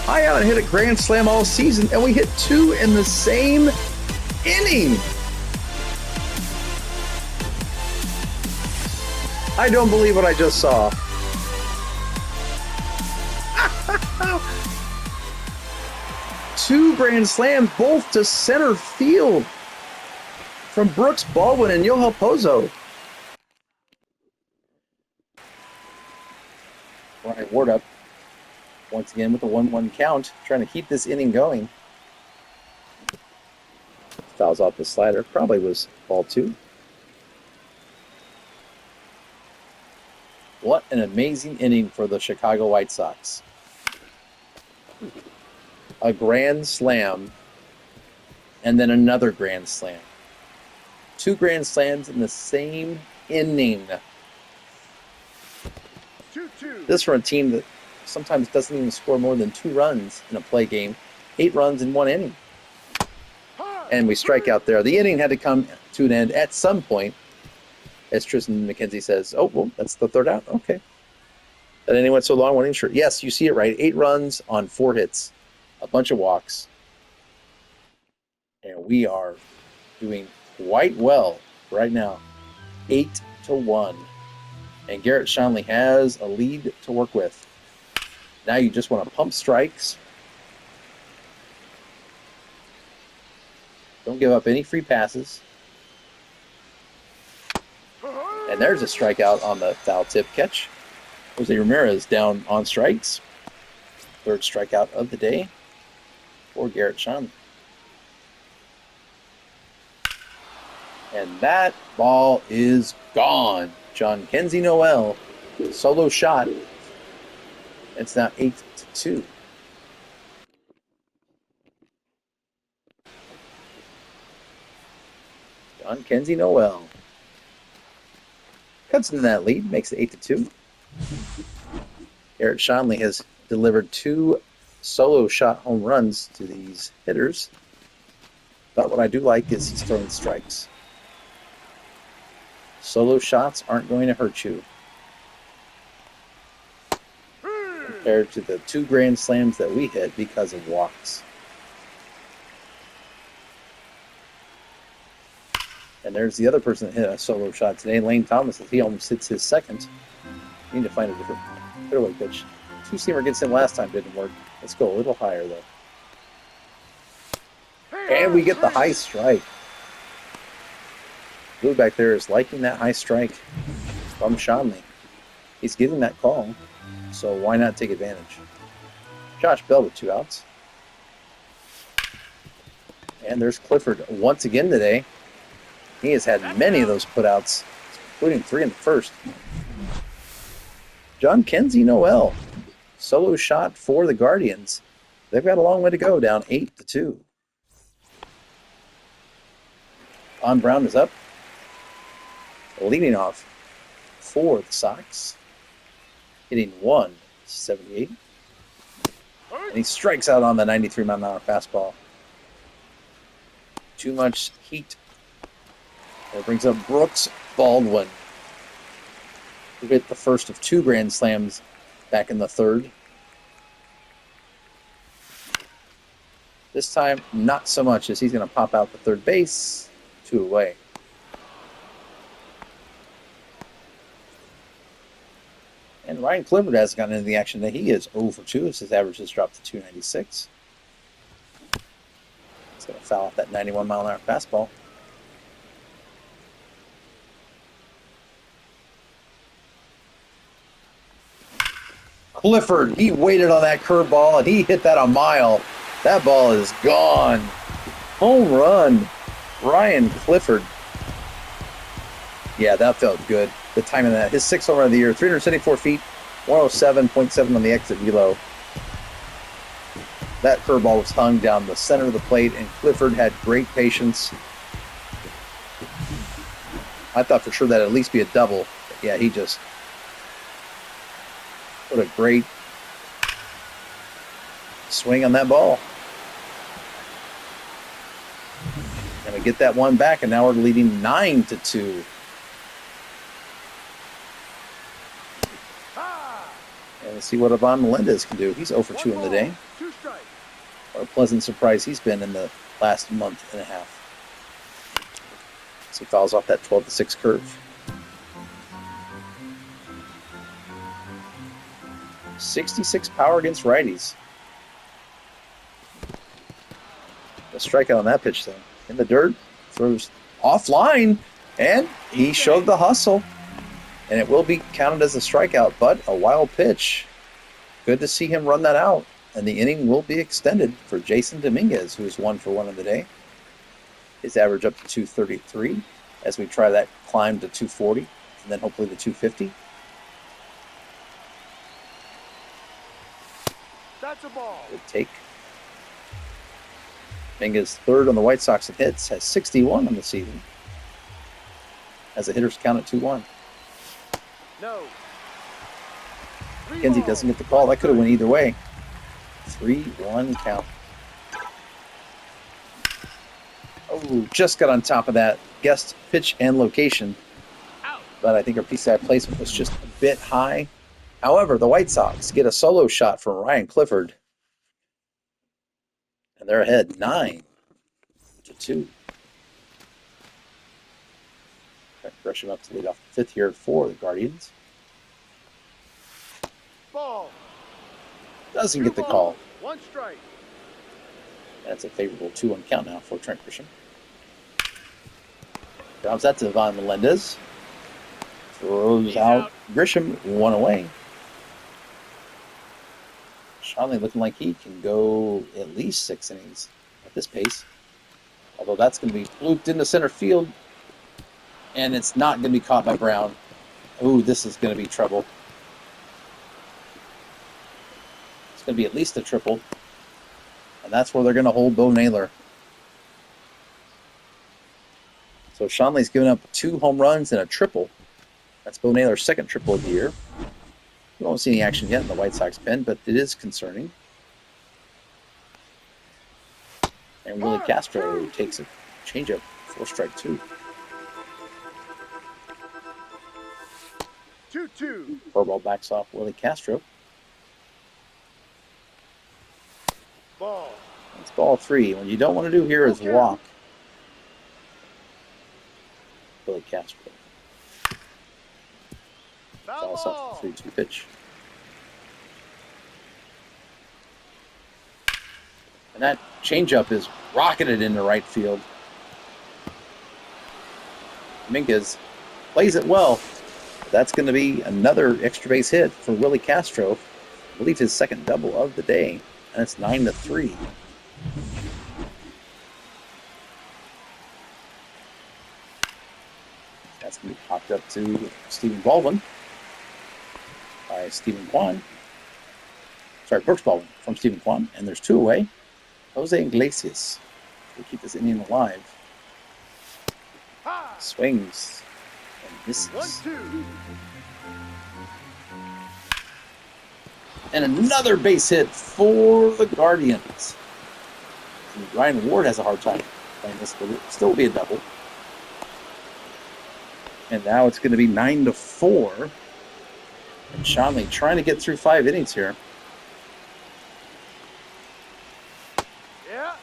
I haven't hit a grand slam all season, and we hit 2 in the same inning. I don't believe what I just saw. Two grand slams, both to center field from Brooks Baldwin and Yoel Pozo. Ryan Ward up once again with a 1-1 count, trying to keep this inning going. Fouls off the slider. Probably was ball 2. What an amazing inning for the Chicago White Sox. A grand slam, and then another grand slam. 2 grand slams in the same inning. 2-2. 2. This from a team that sometimes doesn't even score more than 2 runs in a play game. 8 runs in 1 inning. And we strike out there. The inning had to come to an end at some point. As Tristan McKenzie says, oh, well, that's the 3rd out. Okay. That inning went so long, wasn't sure. Yes, you see it right. 8 runs on 4 hits. A bunch of walks. And we are doing quite well right now. 8-1. And Garrett Schonley has a lead to work with. Now you just want to pump strikes. Don't give up any free passes. And there's a strikeout on the foul tip catch. Jose Ramirez down on strikes. 3rd strikeout of the day for Garrett Schonley. And that ball is gone. John Kenzie Noel, solo shot. It's now 8-2. John Kenzie Noel cuts into that lead, makes it 8-2. Garrett Schonley has delivered 2 solo shot home runs to these hitters. But what I do like is he's throwing strikes. Solo shots aren't going to hurt you. Compared to the 2 grand slams that we hit because of walks. And there's the other person that hit a solo shot today, Lane Thomas. He almost hits his 2nd. We need to find a different fairway pitch. 2-seamer gets in last time, didn't work. Let's go a little higher, though. And we get the high strike. Blue back there is liking that high strike from Schonley. He's getting that call, so why not take advantage? Josh Bell with 2 outs. And there's Clifford once again today. He has had many of those putouts, including 3 in the 1st. John Kenzie Noel, solo shot for the Guardians. They've got a long way to go, down 8-2. On Brown is up. Leading off for the Sox. Hitting 178. And he strikes out on the 93-mile-an-hour fastball. Too much heat. That brings up Brooks Baldwin, who hit the first of 2 grand slams back in the 3rd. This time, not so much, as he's going to pop out the 3rd base. 2 away. And Ryan Clifford hasn't gotten into the action today. He is 0 for 2 as his average has dropped to 296. He's going to foul off that 91-mile-an-hour fastball. Clifford, he waited on that curveball, and he hit that a mile. That ball is gone. Home run. Ryan Clifford. Yeah, that felt good. The timing of that. His 6th home run of the year. 374 feet, 107.7 on the exit velo. That curveball was hung down the center of the plate, and Clifford had great patience. I thought for sure that'd at least be a double. But yeah, he just... What a great swing on that ball. And we get that one back, and now we're leading 9-2. And let's see what Ivan Melendez can do. He's 0 for 2 in the day. What a pleasant surprise he's been in the last month and a half. So he fouls off that 12-6 curve. 66 power against righties. A strikeout on that pitch, though. In the dirt, throws offline, and he showed the hustle. And it will be counted as a strikeout, but a wild pitch. Good to see him run that out. And the inning will be extended for Jason Dominguez, who is 1 for 1 of the day. His average up to 233 as we try that climb to 240, and then hopefully to 250. That's a ball. Good take. Dominguez 3rd on the White Sox in hits, has 61 on the season. As the hitters count at 2-1. No. Kenzie doesn't get the call. That could have went either way. 3-1 count. Oh, just got on top of that. Guessed pitch and location. But I think our PCI placement was just a bit high. However, the White Sox get a solo shot from Ryan Clifford. And they're ahead 9-2. Gresham up to lead off the 5th here for the Guardians. Ball. Doesn't get the call. 1 strike. That's a favorable 2-1 count now for Trent Grisham. Drops that to Ivan Melendez. Throws out Grisham, 1 away. Shanley looking like he can go at least 6 innings at this pace. Although that's going to be looped into center field. And it's not going to be caught by Brown. Ooh, this is going to be trouble. It's going to be at least a triple. And that's where they're going to hold Bo Naylor. So Shanley's given up 2 home runs and a triple. That's Bo Naylor's 2nd triple of the year. We don't see any action yet in the White Sox pen, but it is concerning. And Willie Castro takes a changeup for strike 2. 2-2. Four ball backs off Willie Castro. Ball. It's ball 3. What you don't want to do here is walk Willie Castro. Foul Falls off the 3-2 pitch. And that changeup is rocketed into right field. Minkus plays it well. That's going to be another extra base hit for Willie Castro. I believe his 2nd double of the day. And it's 9-3. That's going to be popped up to Stephen Baldwin by Stephen Kwan. Sorry, Brooks Baldwin from Stephen Kwan. And there's 2 away. Jose Iglesias will keep this inning alive. Swings and misses. 1-2. And another base hit for the Guardians. And Ryan Ward has a hard time playing this, but it still will be a double. And now it's going to be 9-4. And Shanley trying to get through 5 innings here. Yeah.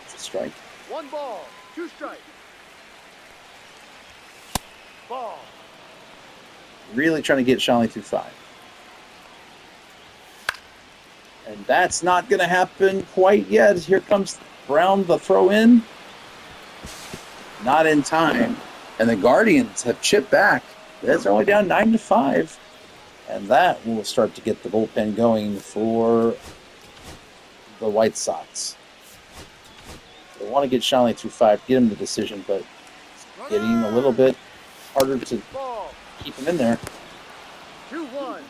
It's a strike. 1 ball. 2 strikes. Ball. Really trying to get Shanley through 5. And that's not going to happen quite yet. Here comes Brown, the throw in. Not in time. And the Guardians have chipped back. They're only down 9-5. And that will start to get the bullpen going for the White Sox. They want to get Shanley through 5, get him the decision, but it's getting a little bit harder to keep him in there. 2-1.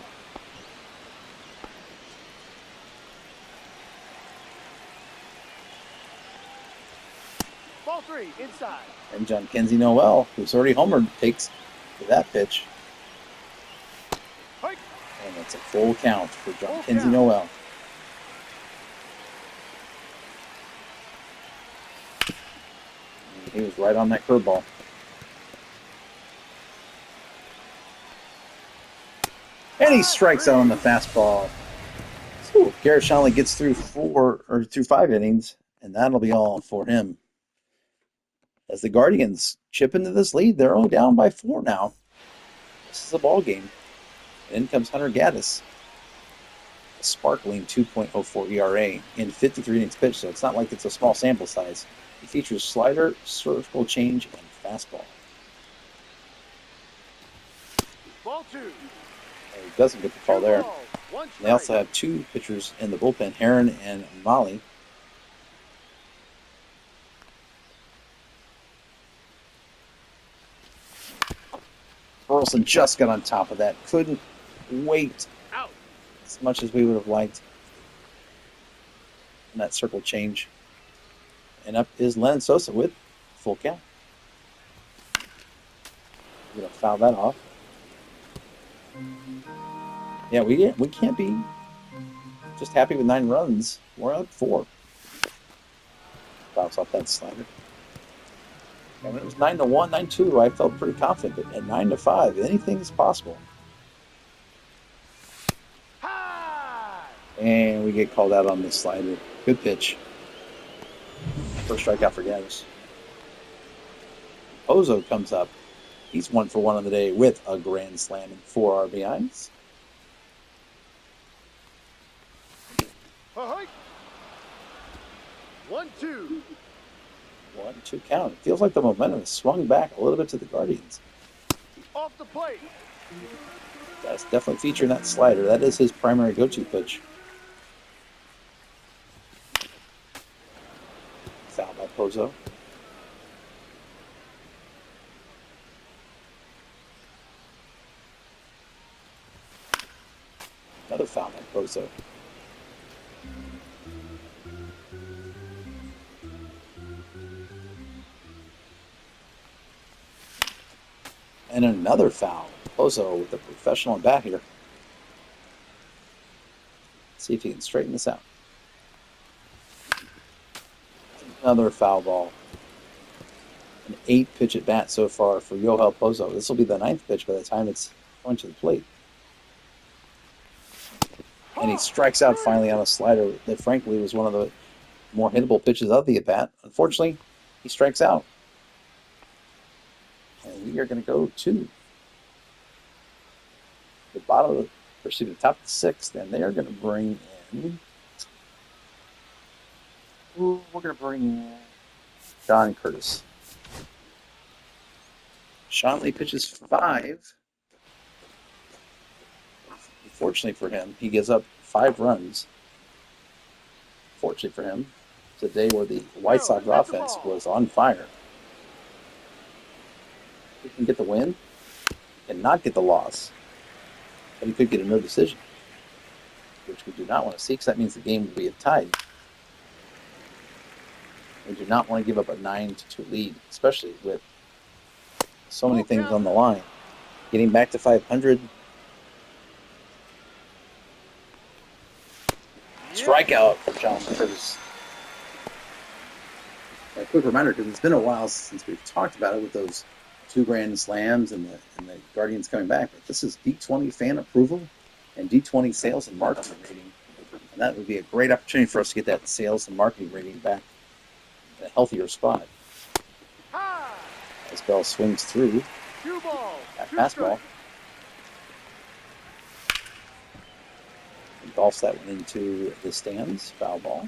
Ball 3, inside. And John Kenzie Noel, who's already homered, takes that pitch. Hike. And it's a full count for John Full Kenzie count. Noel. And he was right on that curveball. And he strikes out on the fastball. So Garrett Shanley gets through 5 innings, and that'll be all for him. As the Guardians chip into this lead, they're only down by 4 now. This is a ball game. In comes Hunter Gaddis. A sparkling 2.04 ERA in 53 innings pitched, so it's not like it's a small sample size. He features slider, surgical change, and fastball. Ball 2. And he doesn't get the call there. 1 They also have 2 pitchers in the bullpen, Heron and Molly. Burleson just got on top of that. Couldn't wait Out. as much as we would have liked. And that circle change. And up is Lennon Sosa with full count. We're going to foul that off. Yeah, we can't be just happy with 9 runs. We're up 4. Bounce off that slider. And when it was 9-1, 9-2, I felt pretty confident. But at 9-5, anything is possible. High. And we get called out on the slider. Good pitch. First strikeout for Gaddis. Pozo comes up. He's 1 for 1 on the day with a grand slam and 4 RBIs. Ahoy. 1-2. 1-2 count. It feels like the momentum has swung back a little bit to the Guardians. Off the plate. That's definitely featuring that slider. That is his primary go-to pitch. Foul by Pozo. Another foul by Pozo. And another foul. Pozo with a professional bat here. See if he can straighten this out. Another foul ball. An 8-pitch at bat so far for Yohel Pozo. This will be the 9th pitch by the time it's going to the plate. And he strikes out finally on a slider that frankly was one of the more hittable pitches of the at bat. Unfortunately, he strikes out. And we are going to go to the bottom of the top of the 6th, and they are going to bring in. We're going to bring in John Curtis. Sean Lee pitches 5. Fortunately for him, he gives up 5 runs. Fortunately for him, it's a day where the White Sox offense was on fire. He can get the win and not get the loss, but he could get a no decision, which we do not want to see because that means the game will be tied. We do not want to give up a 9-2 lead, especially with so many things on the line. Getting back to 500. Strikeout for John Curtis. A quick reminder, because it's been a while since we've talked about it with those 2 grand slams and the Guardians coming back. But this is D20 fan approval and D20 sales and marketing rating. And that would be a great opportunity for us to get that sales and marketing rating back in a healthier spot. As Bell swings through that fastball. Golfs that one into the stands. Foul ball.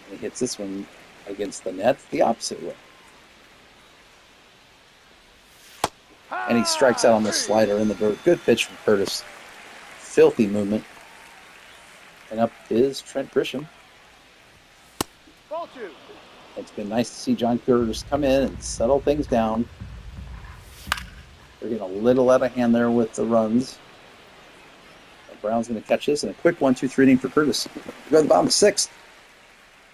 And he hits this one against the net the opposite way. And he strikes out on the slider in the dirt. Good pitch from Curtis. Filthy movement. And up is Trent Grisham. Ball 2. It's been nice to see John Curtis come in and settle things down. They're getting a little out of hand there with the runs. Brown's going to catch this, and a quick 1-2-3 inning for Curtis. We go to the bottom of 6th.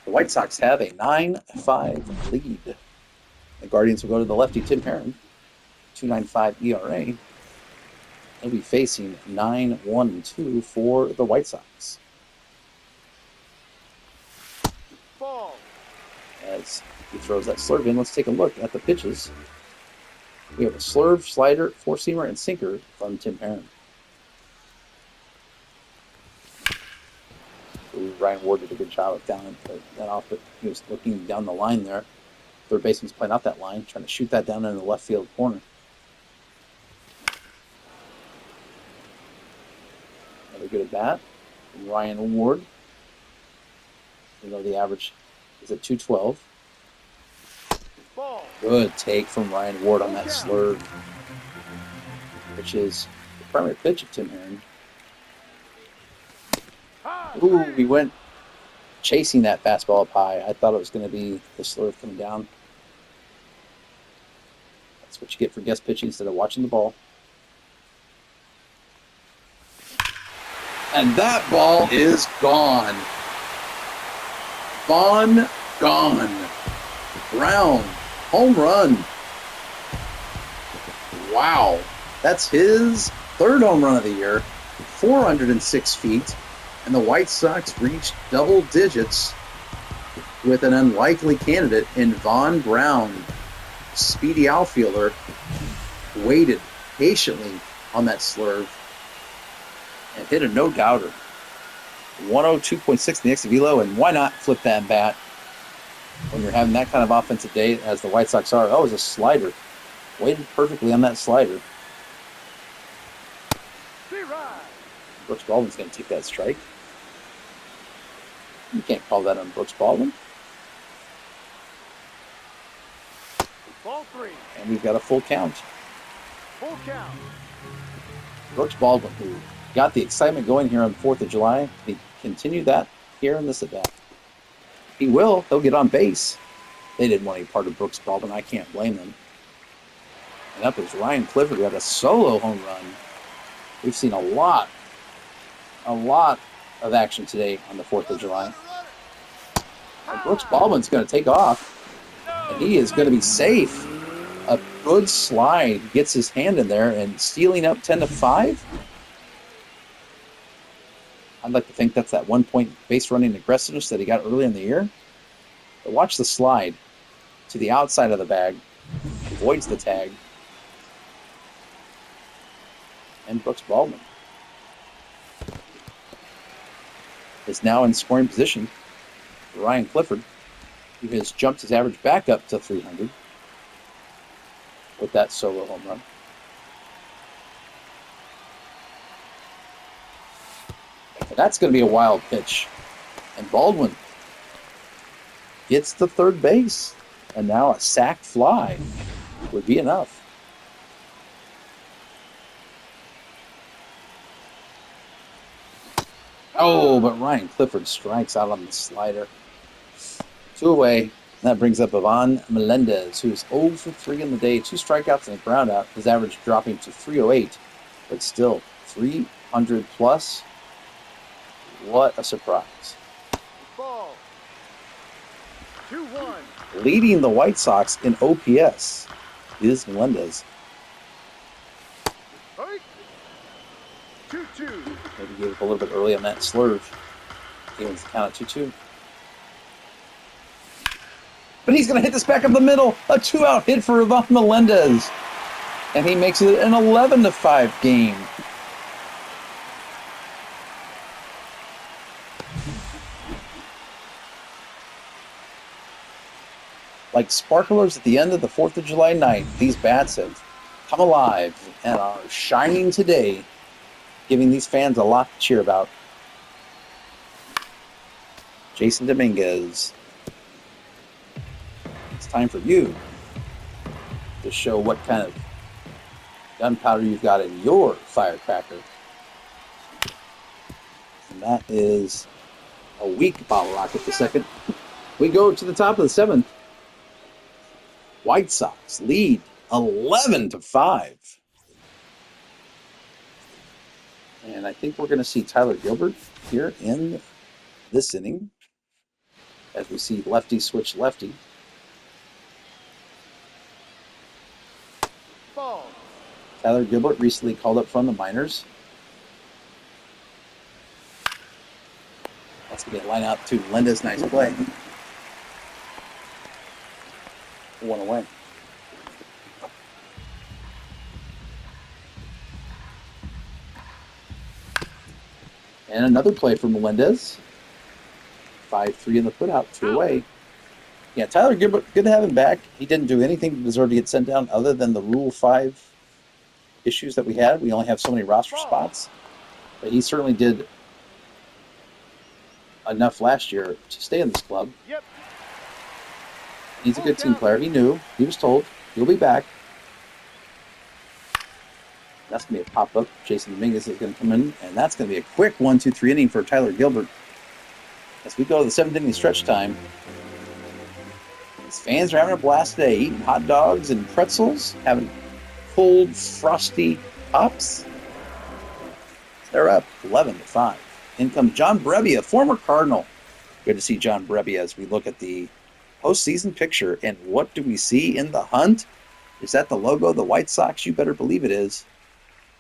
The White Sox have a 9-5 lead. The Guardians will go to the lefty Tim Herron, 2.95 ERA. They'll be facing 9-1-2 for the White Sox. Ball. As he throws that slurve in, let's take a look at the pitches. We have a slurve, slider, 4-seamer, and sinker from Tim Herron. Ryan Ward did a good job of down that off, but he was looking down the line there. Third baseman's playing out that line, trying to shoot that down in the left field corner. Another good at bat from Ryan Ward. You know the average is at 212. Ball. Good take from Ryan Ward on that slurve, which is the primary pitch of Tim Herron. Ooh, we went chasing that fastball up high. I thought it was going to be the slurve coming down. That's what you get for guest pitching instead of watching the ball. And that ball is gone. Gone. Brown. Home run. Wow. That's his third home run of the year, 406 feet. And the White Sox reached double digits with an unlikely candidate in Von Brown. Speedy outfielder waited patiently on that slurve and hit a no-doubter. 102.6 in the exit velo, and why not flip that bat when you're having that kind of offensive day as the White Sox are? Oh, it was a slider. Waited perfectly on that slider. Brooks Baldwin's going to take that strike. You can't call that on Brooks Baldwin. Ball 3. And we've got a full count. Full count. Brooks Baldwin, who got the excitement going here on the 4th of July, he continued that here in this at-bat. He will. He'll get on base. They didn't want any part of Brooks Baldwin. I can't blame them. And up is Ryan Clifford, who had a solo home run. We've seen a lot of action today on the 4th of July. And Brooks Baldwin's going to take off, and he is going to be safe. A good slide, gets his hand in there, and stealing up 10-5. I'd like to think that's that 1-point base running aggressiveness that he got early in the year. But watch the slide to the outside of the bag, avoids the tag, and Brooks Baldwin is now in scoring position. Ryan Clifford, who has jumped his average back up to 300 with that solo home run. And that's going to be a wild pitch. And Baldwin gets to third base. And now a sac fly would be enough. Oh, but Ryan Clifford strikes out on the slider. 2 away. That brings up Ivan Melendez, who's 0 for 3 in the day. 2 strikeouts and a ground out. His average dropping to 308, but still 300 plus. What a surprise. Ball. 2-1. Leading the White Sox in OPS is Melendez. 2-2. Maybe gave up a little bit early on that slurve. Gave him the count at 2-2. But he's going to hit this back up the middle. A 2-out hit for Ivan Melendez. And he makes it an 11-5 game. Like sparklers at the end of the 4th of July night, these bats have come alive and are shining today, giving these fans a lot to cheer about. Jason Dominguez. It's time for you to show what kind of gunpowder you've got in your firecracker. And that is a weak bottle rocket the second. We go to the top of the 7th. White Sox lead 11-5. And I think we're going to see Tyler Gilbert here in this inning as we see lefty switch lefty. Ball. Tyler Gilbert recently called up from the minors. That's going to be a line out to Melendez. Nice play. 1 away. And another play for Melendez. 5-3 in the putout, 2 away. Yeah, Tyler Gilbert, good to have him back. He didn't do anything to deserve to get sent down other than the Rule 5 issues that we had. We only have so many roster spots. But he certainly did enough last year to stay in this club. Yep. He's a good team player. He knew. He was told. He'll be back. That's going to be a pop-up. Jason Dominguez is going to come in, and that's going to be a quick 1-2-3 inning for Tyler Gilbert. As we go to the 7th inning stretch time, his fans are having a blast today, eating hot dogs and pretzels, having cold, frosty pops. They're up 11-5. In comes John Brebbia, former Cardinal. Good to see John Brebbia as we look at the postseason picture. And what do we see in the hunt? Is that the logo of the White Sox? You better believe it is.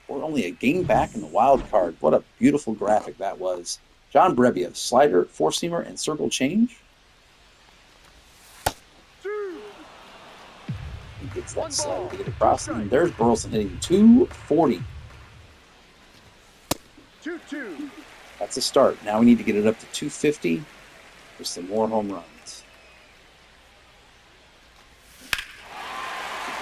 We're only a game back in the wild card. What a beautiful graphic that was. John Brebbia, slider, four-seamer, and circle change. He gets that slider to get across. And there's Burleson hitting 240. 2-2. That's a start. Now we need to get it up to 250 for some more home runs.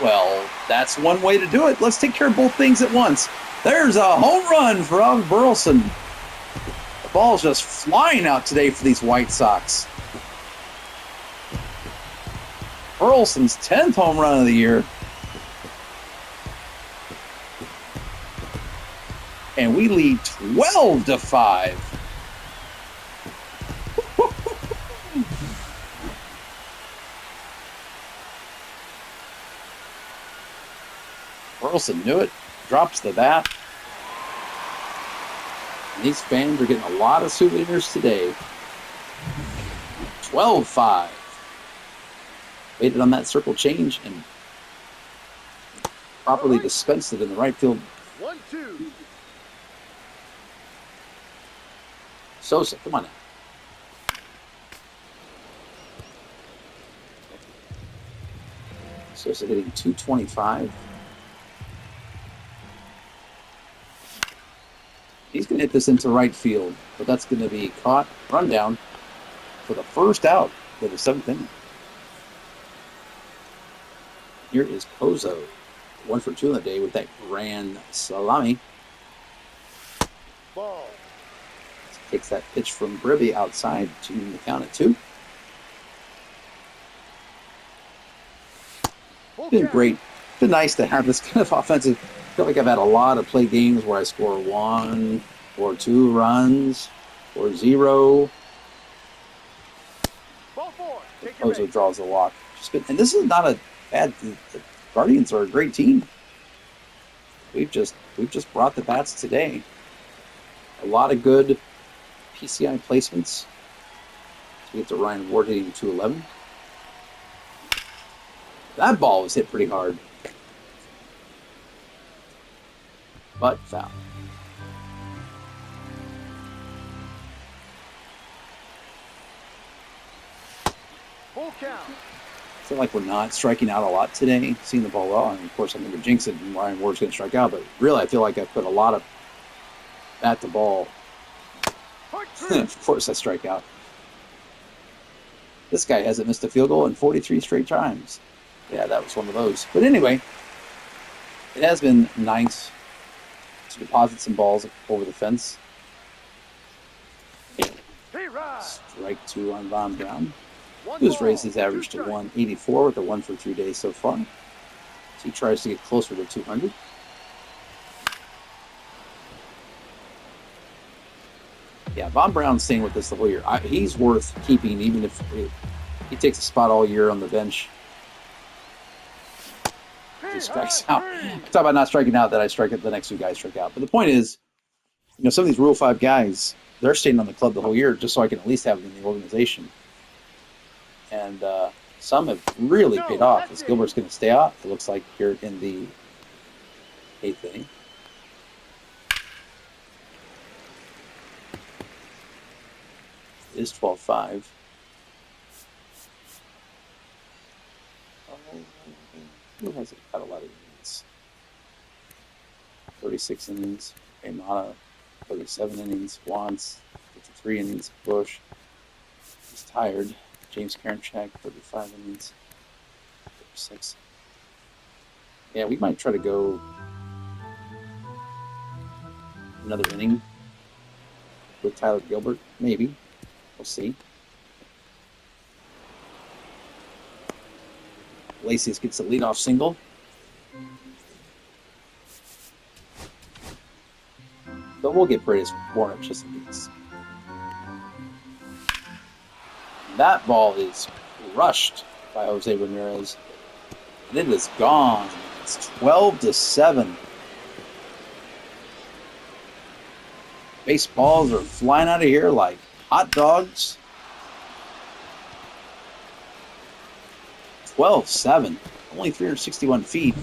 Well, that's one way to do it. Let's take care of both things at once. There's a home run from Burleson. The ball's just flying out today for these White Sox. Burleson's 10th home run of the year. And we lead 12-5. Burleson knew it, drops the bat. And these fans are getting a lot of souvenirs today. 12-5. Waited on that circle change and properly dispensed it in the right field. 1-2. Sosa, come on now. Sosa hitting 225. He's going to hit this into right field, but that's going to be caught, run down for the first out for the seventh inning. Here is Pozo, 1 for 2 on the day with that grand salami. Ball. Takes that pitch from Bribby outside to the count at 2. Been great. Been nice to have this kind of offensive. I feel like I've had a lot of play games where I score 1 or 2 runs or 0. Ball 4. Pozo draws the walk. And this is not a bad. The Guardians are a great team. We've just brought the bats today. A lot of good PCI placements. So we get to Ryan Ward hitting 211. That ball was hit pretty hard. But foul. Full count. I feel like we're not striking out a lot today. Seeing the ball well. And of course, I'm going to jinx it and Ryan Ward's going to strike out. But really, I feel like I've put a lot of at the ball. Of course, I strike out. This guy hasn't missed a field goal in 43 straight times. Yeah, that was one of those. But anyway, it has been nice to deposit some balls over the fence. Strike 2 on Von Brown. Who's raised his average to 184 with a 1 for 3 days so far. So he tries to get closer to 200. Yeah, Von Brown's staying with us the whole year. He's worth keeping, even if he takes a spot all year on the bench. He strikes out. Talk about not striking out, that I strike out, the next 2 guys strike out. But the point is, some of these Rule 5 guys, they're staying on the club the whole year just so I can at least have them in the organization. And some have really paid off. As Gilbert's going to stay off, it looks like here in the 8th inning. It is 12-5. Who hasn't got a lot of innings? 36 innings. Raymana, 37 innings. Wants, 53 innings. Bush, he's tired. James Karinchak, 35 innings. 36. Yeah, we might try to go another inning with Tyler Gilbert. Maybe. We'll see. Lacius gets a leadoff single. But we'll get Brady's warm-up just in case. That ball is rushed by Jose Ramirez. And it is gone. It's 12-7. Baseballs are flying out of here like hot dogs. 12-7. only 361 feet.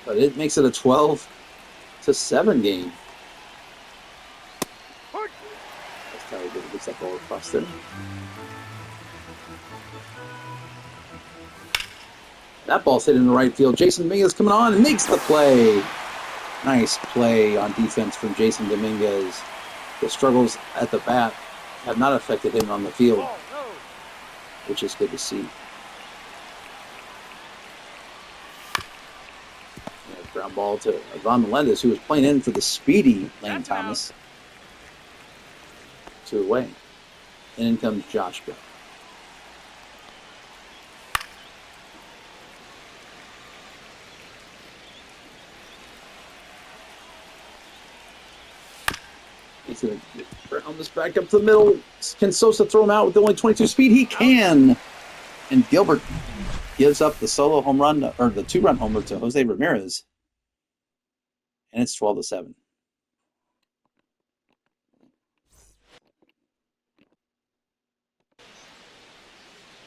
But it makes it a 12-7 game. That's how he gets that ball across there. That ball's hit in the right field. Jason Dominguez coming on and makes the play. Nice play on defense from Jason Dominguez. The struggles at the bat have not affected him on the field, which is good to see. Ground ball to Ivan Melendez, who was playing in for the speedy Lane Thomas. 2 away. And in comes Josh Bell. He's going to ground this back up to the middle. Can Sosa throw him out with only 22 speed? He can. And Gilbert gives up the solo home run, or the 2-run homer to Jose Ramirez. And it's 12-7.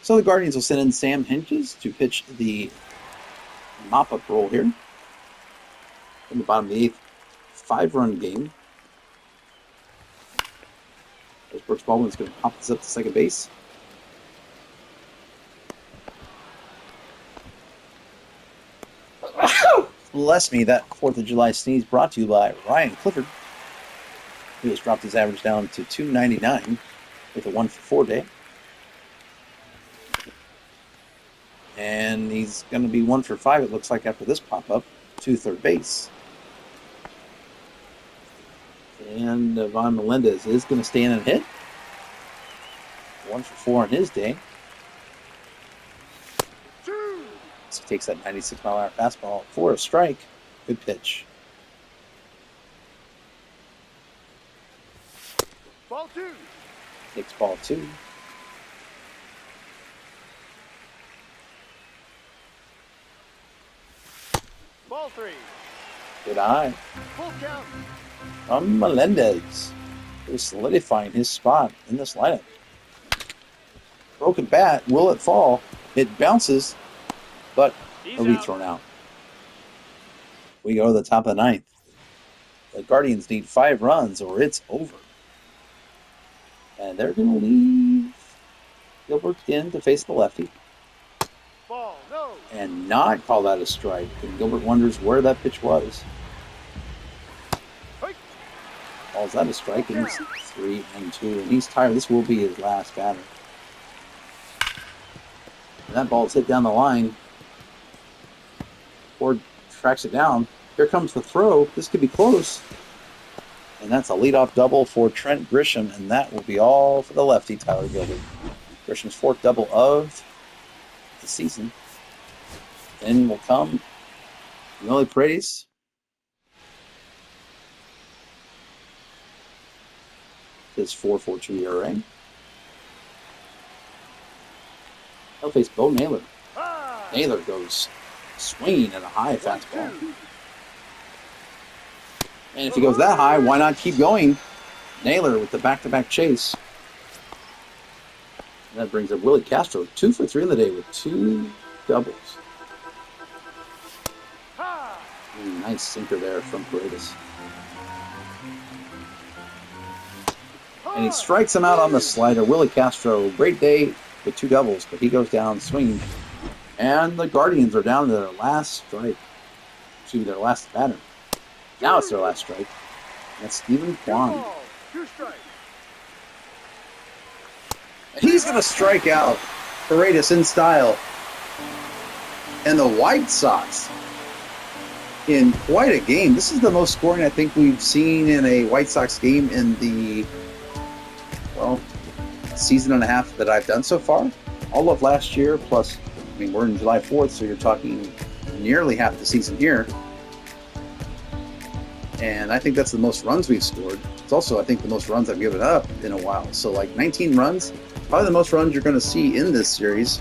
So the Guardians will send in Sam Hinches to pitch the mop-up role here. In the bottom of the 8th, 5-run game. As Brooks Baldwin's going to pop this up to second base. Bless me, that 4th of July sneeze brought to you by Ryan Clifford, who has dropped his average down to 299 with a 1-for-4 day. And he's going to be 1-for-5, it looks like, after this pop-up to third base. And Ivan Melendez is going to stay in and hit. 1-for-4 on his day. So he takes that 96-mile-an-hour fastball for a strike. Good pitch. Ball 2. Takes ball 2. Ball 3. Good eye. Full count. From Melendez, who's solidifying his spot in this lineup. Broken bat. Will it fall? It bounces, but it'll be thrown out. We go to the top of the 9th. The Guardians need 5 runs or it's over. And they're going to leave Gilbert in to face the lefty. Ball, no. And not call that a strike. And Gilbert wonders where that pitch was. Calls that a strike, and he's 3-2. And he's tired. This will be his last batter. And that ball's hit down the line. Ford tracks it down. Here comes the throw. This could be close. And that's a leadoff double for Trent Grisham, and that will be all for the lefty, Tyler Gilbert. Grisham's 4th double of the season. Then will come Emilio Paredes. His 4.42 ERA. He'll face Bo Naylor. Naylor goes swinging at a high fastball. And if he goes that high, why not keep going? Naylor with the back-to-back chase. And that brings up Willie Castro, 2 for 3 in the day with 2 doubles. Nice sinker there from Paredes. And he strikes him out on the slider. Willie Castro, great day with 2 doubles, but he goes down swinging. And the Guardians are down to their last strike. Excuse me, their last batter. Now it's their last strike. That's Stephen Kwan. 2 strikes. He's going to strike out Paredes in style. And the White Sox, in quite a game. This is the most scoring I think we've seen in a White Sox game in the, well, season and a half that I've done so far. All of last year, plus, I mean, we're in July 4th, so you're talking nearly half the season here. And I think that's the most runs we've scored. It's also, I think, the most runs I've given up in a while. So, like, 19 runs, probably the most runs you're going to see in this series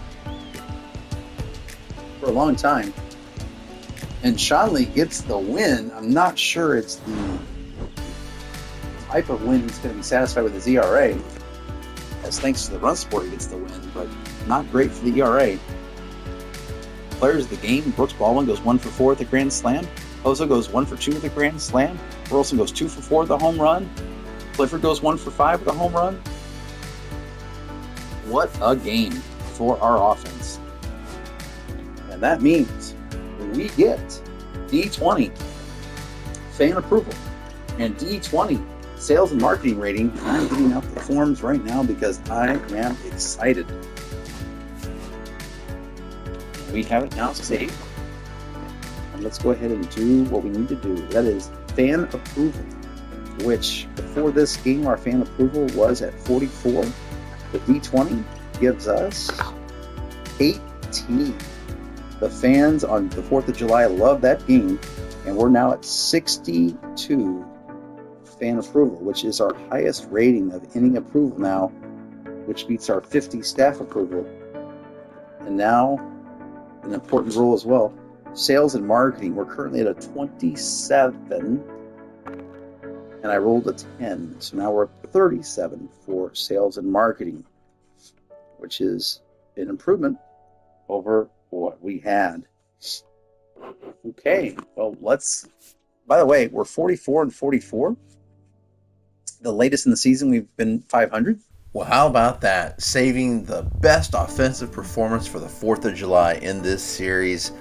for a long time. And Shanley gets the win. I'm not sure it's the type of win he's going to be satisfied with his ERA, as thanks to the run support he gets the win, but not great for the ERA. players of the game. Brooks Baldwin goes 1 for 4 at the Grand Slam. Hozo goes 1 for 2 at the Grand Slam. Burleson goes 2 for 4 at the home run. Clifford goes 1 for 5 at the home run. What a game for our offense. And that means we get D20 fan approval and D20 sales and marketing rating. I'm getting out the forms right now because I am excited. We have it now saved. And let's go ahead and do what we need to do. That is fan approval, which before this game, our fan approval was at 44. The D20 gives us 18. The fans on the 4th of July love that game, and we're now at 62 fan approval, which is our highest rating of any approval now, which beats our 50 staff approval. And now, an important rule as well, sales and marketing. We're currently at a 27, and I rolled a 10, so now we're at 37 for sales and marketing, which is an improvement over what we had. Okay, well, by the way, we're 44 and 44. The latest in the season, we've been 500. Well, how about that? Saving the best offensive performance for the 4th of July in this series.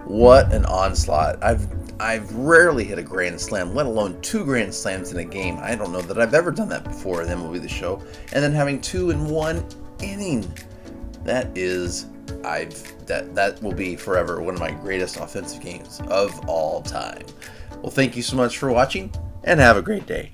What an onslaught. I've rarely hit a grand slam, let alone 2 grand slams in a game. I don't know that I've ever done that before in MLB The Show. And then having 2 in 1 inning. That will be forever one of my greatest offensive games of all time. Well, thank you so much for watching, and have a great day.